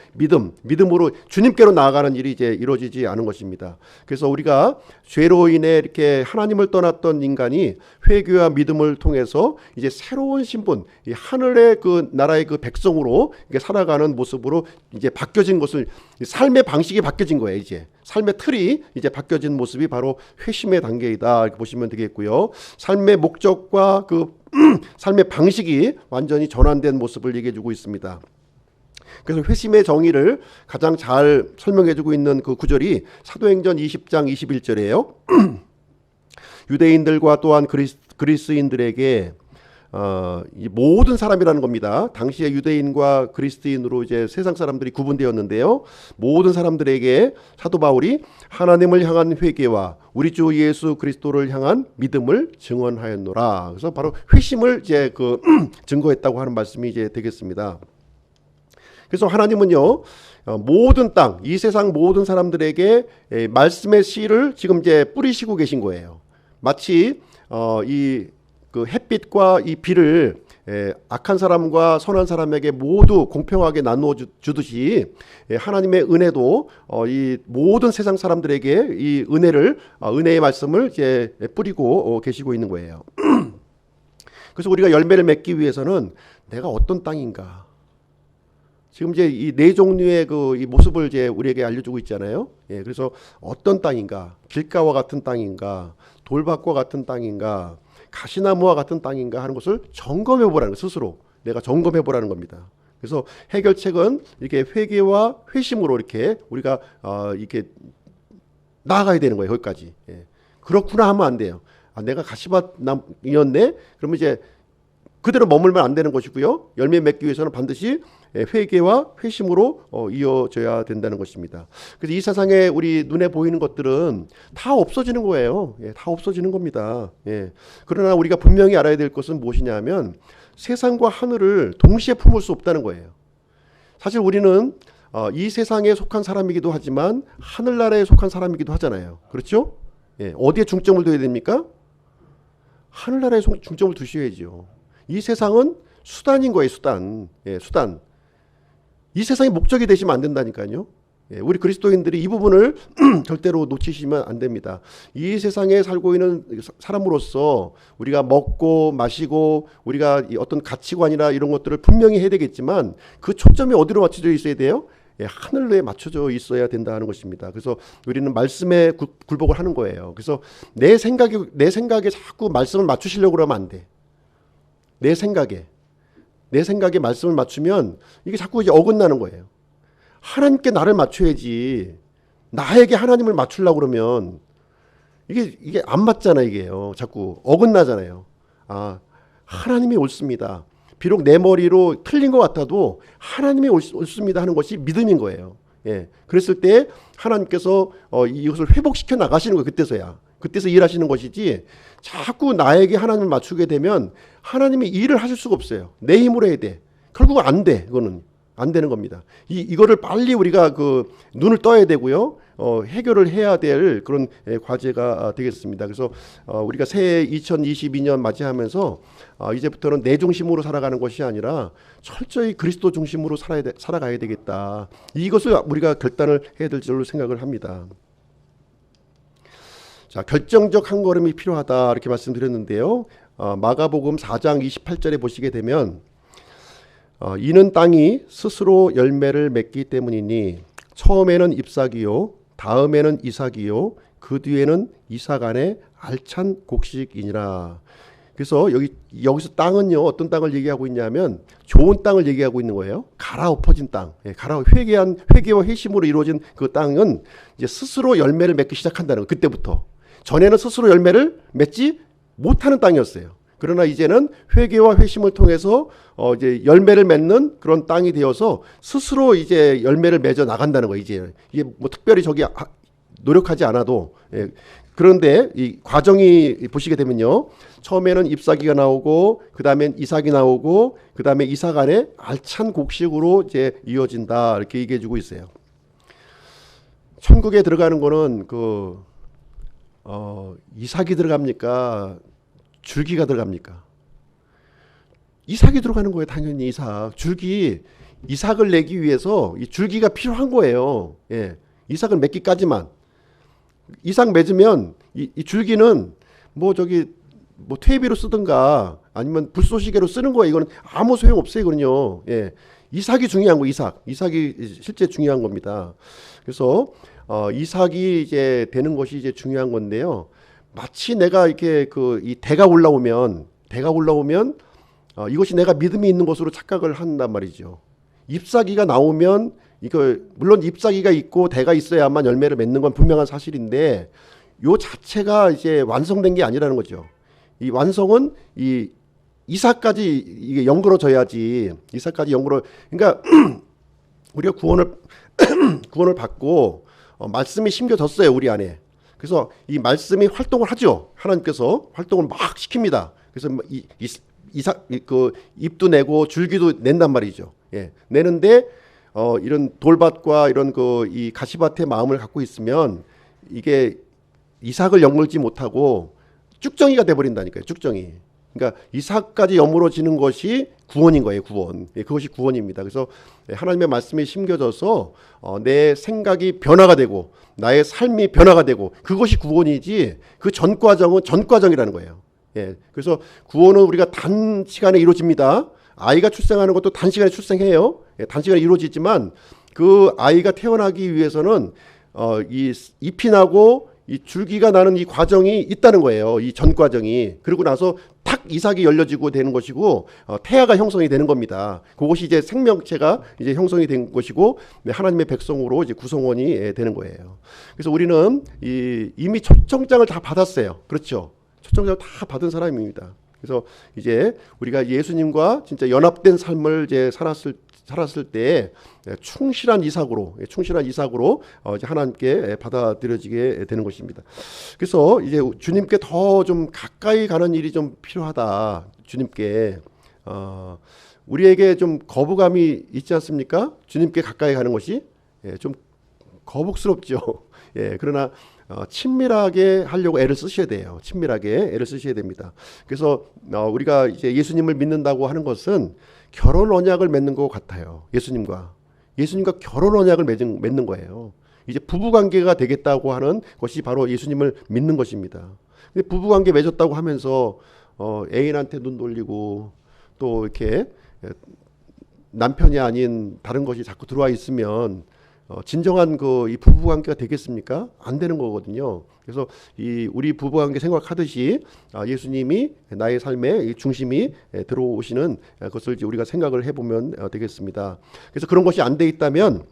믿음으로 주님께로 나아가는 일이 이제 이루어지지 않은 것입니다. 그래서 우리가 죄로 인해 이렇게 하나님을 떠났던 인간이 회개와 믿음을 통해서 이제 새로운 신분, 이 하늘의 그 나라의 그 백성으로 살아가는 모습으로 이제 바뀌어진 것을 삶의 방식이 바뀌어진 거예요. 이제 삶의 틀이 이제 바뀌어진 모습이 바로 회심의 단계이다 이렇게 보시면 되겠고요. 삶의 목적과 그 삶의 방식이 완전히 전환된 모습을 얘기해주고 있습니다. 그래서 회심의 정의를 가장 잘 설명해주고 있는 그 구절이 사도행전 20장 21절이에요. 유대인들과 또한 그리스인들에게 이 모든 사람이라는 겁니다. 당시에 유대인과 그리스도인으로 이제 세상 사람들이 구분되었는데요. 모든 사람들에게 사도 바울이 하나님을 향한 회개와 우리 주 예수 그리스도를 향한 믿음을 증언하였노라. 그래서 바로 회심을 이제 증거했다고 하는 말씀이 이제 되겠습니다. 그래서 하나님은요, 모든 땅, 이 세상 모든 사람들에게 말씀의 씨를 지금 이제 뿌리시고 계신 거예요. 마치 이 햇빛과 이 비를 악한 사람과 선한 사람에게 모두 공평하게 나누어 주듯이 하나님의 은혜도 이 모든 세상 사람들에게 이 은혜의 말씀을 이제 뿌리고 계시고 있는 거예요. 그래서 우리가 열매를 맺기 위해서는 내가 어떤 땅인가, 지금 이제 이 네 종류의 이 모습을 이제 우리에게 알려주고 있잖아요. 그래서 어떤 땅인가, 길가와 같은 땅인가, 돌밭과 같은 땅인가, 가시나무와 같은 땅인가 하는 것을 점검해 보라는 거, 스스로 내가 점검해 보라는 겁니다. 그래서 해결책은 이렇게 회개와 회심으로 이렇게 우리가 이렇게 나아가야 되는 거예요. 거기까지. 그렇구나 하면 안 돼요. 내가 가시밭이었네. 그러면 이제 그대로 머물면 안 되는 것이고요. 열매 맺기 위해서는 반드시 회개와 회심으로 이어져야 된다는 것입니다. 그래서 이 세상에 우리 눈에 보이는 것들은 다 없어지는 거예요. 다 없어지는 겁니다. 그러나 우리가 분명히 알아야 될 것은 무엇이냐면 세상과 하늘을 동시에 품을 수 없다는 거예요. 사실 우리는 이 세상에 속한 사람이기도 하지만 하늘나라에 속한 사람이기도 하잖아요. 그렇죠? 어디에 중점을 둬야 됩니까? 하늘나라에 중점을 두셔야죠. 이 세상은 수단인 거예요. 수단. 수단. 이 세상이 목적이 되시면 안 된다니까요. 우리 그리스도인들이 이 부분을 절대로 놓치시면 안 됩니다. 이 세상에 살고 있는 사람으로서 우리가 먹고 마시고 우리가 어떤 가치관이나 이런 것들을 분명히 해야 되겠지만 그 초점이 어디로 맞춰져 있어야 돼요? 하늘에 맞춰져 있어야 된다는 것입니다. 그래서 우리는 말씀에 굴복을 하는 거예요. 그래서 내 생각에 자꾸 말씀을 맞추시려고 그러면 안 돼. 내 생각에 말씀을 맞추면 이게 자꾸 이제 어긋나는 거예요. 하나님께 나를 맞춰야지. 나에게 하나님을 맞추려고 그러면 이게 안 맞잖아요. 이게요. 자꾸 어긋나잖아요. 하나님이 옳습니다. 비록 내 머리로 틀린 것 같아도 하나님이 옳습니다 하는 것이 믿음인 거예요. 그랬을 때 하나님께서 이것을 회복시켜 나가시는 거예요. 그때서 일하시는 것이지, 자꾸 나에게 하나님을 맞추게 되면 하나님이 일을 하실 수가 없어요. 내 힘으로 해야 돼. 결국은 안 돼. 그거는 안 되는 겁니다. 이거를 빨리 우리가 눈을 떠야 되고요. 해결을 해야 될 그런 과제가 되겠습니다. 그래서 우리가 새해 2022년 맞이하면서 이제부터는 내 중심으로 살아가는 것이 아니라 철저히 그리스도 중심으로 살아가야 되겠다. 이것을 우리가 결단을 해야 될 줄로 생각을 합니다. 자, 결정적 한 걸음이 필요하다 이렇게 말씀드렸는데요. 마가복음 4장 28절에 보시게 되면 이는 땅이 스스로 열매를 맺기 때문이니 처음에는 잎사귀요 다음에는 이삭이요 그 뒤에는 이삭 안에 알찬 곡식이니라. 그래서 여기서 땅은요, 어떤 땅을 얘기하고 있냐면 좋은 땅을 얘기하고 있는 거예요. 갈아엎어진 땅, 회개와 회심으로 이루어진 그 땅은 이제 스스로 열매를 맺기 시작한다는 거. 그때부터. 전에는 스스로 열매를 맺지 못하는 땅이었어요. 그러나 이제는 회개와 회심을 통해서 이제 열매를 맺는 그런 땅이 되어서 스스로 이제 열매를 맺어 나간다는 거예요. 이제 이게 뭐 특별히 노력하지 않아도. 그런데 이 과정이 보시게 되면요, 처음에는 잎사귀가 나오고 그 다음엔 이삭이 나오고 그 다음에 이삭 안에 알찬 곡식으로 이제 이어진다 이렇게 얘기해주고 있어요. 천국에 들어가는 거는 이삭이 들어갑니까? 줄기가 들어갑니까? 이삭이 들어가는 거예요. 당연히 이삭을 내기 위해서 이 줄기가 필요한 거예요. 이삭을 맺기까지만. 이삭 맺으면 이 줄기는 뭐 퇴비로 쓰든가 아니면 불쏘시개로 쓰는 거예요. 이거는 아무 소용 없어요. 이거는요. 이삭이 중요한 거. 이삭이 실제 중요한 겁니다. 그래서 이삭이 이제 되는 것이 이제 중요한 건데요. 마치 내가 이렇게 이 대가 올라오면 이것이 내가 믿음이 있는 것으로 착각을 한단 말이죠. 잎사귀가 나오면 이거 물론 잎사귀가 있고 대가 있어야만 열매를 맺는 건 분명한 사실인데 요 자체가 이제 완성된 게 아니라는 거죠. 이 완성은 이 이삭까지 이게 연그러져야지. 이삭까지 연그러. 그러니까 우리가 구원을 받고 말씀이 심겨졌어요 우리 안에. 그래서 이 말씀이 활동을 하죠. 하나님께서 활동을 막 시킵니다. 그래서 이삭 그 잎도 내고 줄기도 낸단 말이죠. 예, 내는데 이런 돌밭과 이런 그 이 가시밭의 마음을 갖고 있으면 이게 이삭을 엿물지 못하고 쭉정이가 돼 버린다니까요. 쭉정이. 그러니까 이삭까지 여물어지는 것이 구원인 거예요. 구원. 예, 그것이 구원입니다. 그래서 하나님의 말씀이 심겨져서 내 생각이 변화가 되고 나의 삶이 변화가 되고 그것이 구원이지 그 전 과정은 전 과정이라는 거예요. 예, 그래서 구원은 우리가 단시간에 이루어집니다. 아이가 출생하는 것도 단시간에 출생해요. 예, 단시간에 이루어지지만 그 아이가 태어나기 위해서는 이 잎이 나고 이 줄기가 나는 이 과정이 있다는 거예요. 이 전 과정이. 그리고 나서 탁 이삭이 열려지고 되는 것이고 태아가 형성이 되는 겁니다. 그것이 이제 생명체가 이제 형성이 된 것이고 하나님의 백성으로 이제 구성원이 되는 거예요. 그래서 우리는 이미 초청장을 다 받았어요. 그렇죠? 초청장을 다 받은 사람입니다. 그래서 이제 우리가 예수님과 진짜 연합된 삶을 이제 살았을 때 충실한 이삭으로 이제 하나님께 받아들여지게 되는 것입니다. 그래서 이제 주님께 더 좀 가까이 가는 일이 좀 필요하다. 주님께 우리에게 좀 거부감이 있지 않습니까? 주님께 가까이 가는 것이 좀 거북스럽죠. 예, 그러나 친밀하게 하려고 애를 쓰셔야 돼요. 친밀하게 애를 쓰셔야 됩니다. 그래서 우리가 이제 예수님을 믿는다고 하는 것은 결혼 언약을 맺는 것 같아요. 예수님과 결혼 언약을 맺는 거예요. 이제 부부 관계가 되겠다고 하는 것이 바로 예수님을 믿는 것입니다. 근데 부부 관계 맺었다고 하면서 애인한테 눈 돌리고 또 이렇게 남편이 아닌 다른 것이 자꾸 들어와 있으면 진정한 이 부부 관계가 되겠습니까? 안 되는 거거든요. 그래서 우리 부부 관계 생각하듯이 예수님이 나의 삶의 중심이 들어오시는 것을 이제 우리가 생각을 해보면 되겠습니다. 그래서 그런 것이 안 돼 있다면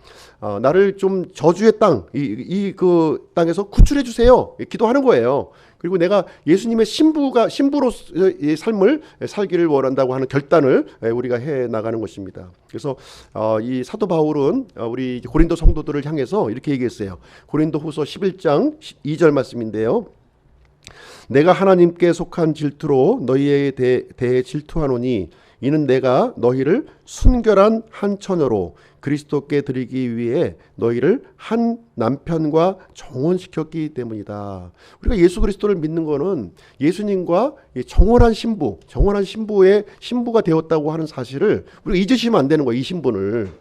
나를 좀 저주의 땅, 그 땅에서 구출해 주세요. 기도하는 거예요. 그리고 내가 예수님의 신부로의 삶을 살기를 원한다고 하는 결단을 우리가 해 나가는 것입니다. 그래서 이 사도 바울은 우리 고린도 성도들을 향해서 이렇게 얘기했어요. 고린도후서 11장 2절 말씀인데요. 내가 하나님께 속한 질투로 너희에 대해 질투하노니 이는 내가 너희를 순결한 한 처녀로 그리스도께 드리기 위해 너희를 한 남편과 정혼시켰기 때문이다. 우리가 예수 그리스도를 믿는 것은 예수님과 정혼한 신부의 신부가 되었다고 하는 사실을 우리가 잊으시면 안 되는 거예요. 이 신분을.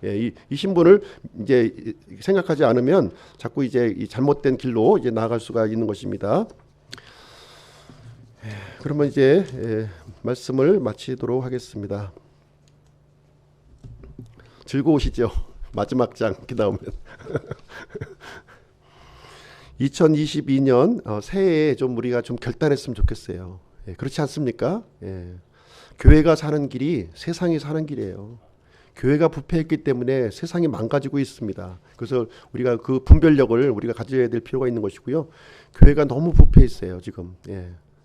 이 신분을 이제 생각하지 않으면 자꾸 이제 잘못된 길로 이제 나아갈 수가 있는 것입니다. 그러면 이제 말씀을 마치도록 하겠습니다. 즐거우시죠? 마지막 장 기다오면 2022년 새해에 좀 우리가 좀 결단했으면 좋겠어요. 그렇지 않습니까? 교회가 사는 길이 세상이 사는 길이에요. 교회가 부패했기 때문에 세상이 망가지고 있습니다. 그래서 우리가 그 분별력을 우리가 가져야 될 필요가 있는 것이고요. 교회가 너무 부패했어요. 지금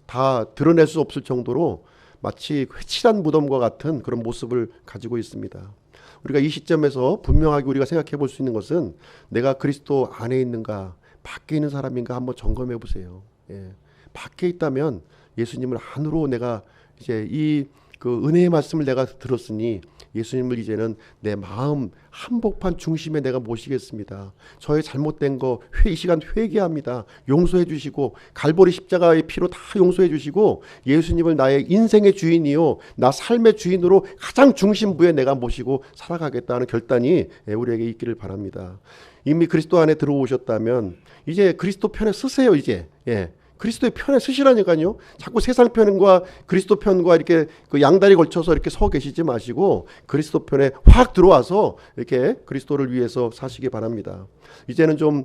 다 드러낼 수 없을 정도로 마치 회칠한 무덤과 같은 그런 모습을 가지고 있습니다. 우리가 이 시점에서 분명하게 우리가 생각해 볼 수 있는 것은 내가 그리스도 안에 있는가 밖에 있는 사람인가 한번 점검해 보세요. 밖에 있다면 예수님을 안으로 내가 이제 그 은혜의 말씀을 내가 들었으니 예수님을 이제는 내 마음 한복판 중심에 내가 모시겠습니다. 저의 잘못된 거 이 시간 회개합니다. 용서해 주시고 갈보리 십자가의 피로 다 용서해 주시고 예수님을 나의 인생의 주인이요 나 삶의 주인으로 가장 중심부에 내가 모시고 살아가겠다는 결단이 우리에게 있기를 바랍니다. 이미 그리스도 안에 들어오셨다면 이제 그리스도 편에 서세요. 이제 그리스도의 편에 서시라니까요. 자꾸 세상 편과 그리스도 편과 이렇게 그 양다리 걸쳐서 이렇게 서 계시지 마시고 그리스도 편에 확 들어와서 이렇게 그리스도를 위해서 사시기 바랍니다. 이제는 좀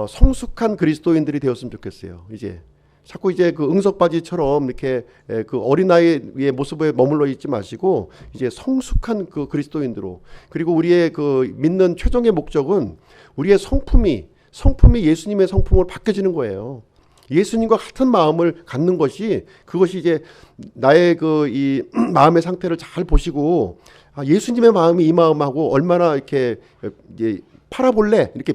성숙한 그리스도인들이 되었으면 좋겠어요. 이제 자꾸 이제 그 응석바지처럼 이렇게 그 어린아이의 모습에 머물러 있지 마시고 이제 성숙한 그 그리스도인으로, 그리고 우리의 그 믿는 최종의 목적은 우리의 성품이 예수님의 성품으로 바뀌어지는 거예요. 예수님과 같은 마음을 갖는 것이, 그것이 이제 나의 그 이 마음의 상태를 잘 보시고, 아, 예수님의 마음이 이 마음하고 얼마나 이렇게 이제 파라볼레 이렇게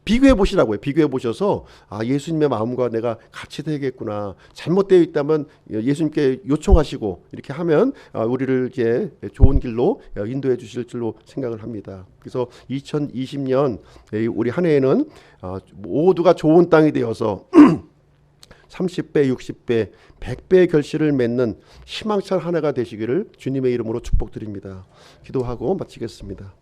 비교해 보시라고요. 비교해 보셔서, 아, 예수님의 마음과 내가 같이 되겠구나. 잘못되어 있다면 예수님께 요청하시고 이렇게 하면 우리를 이제 좋은 길로 인도해 주실 줄로 생각을 합니다. 그래서 2020년 우리 한 해에는 모두가 좋은 땅이 되어서 30배, 60배, 100배의 결실을 맺는 희망찬 한 해가 되시기를 주님의 이름으로 축복드립니다. 기도하고 마치겠습니다.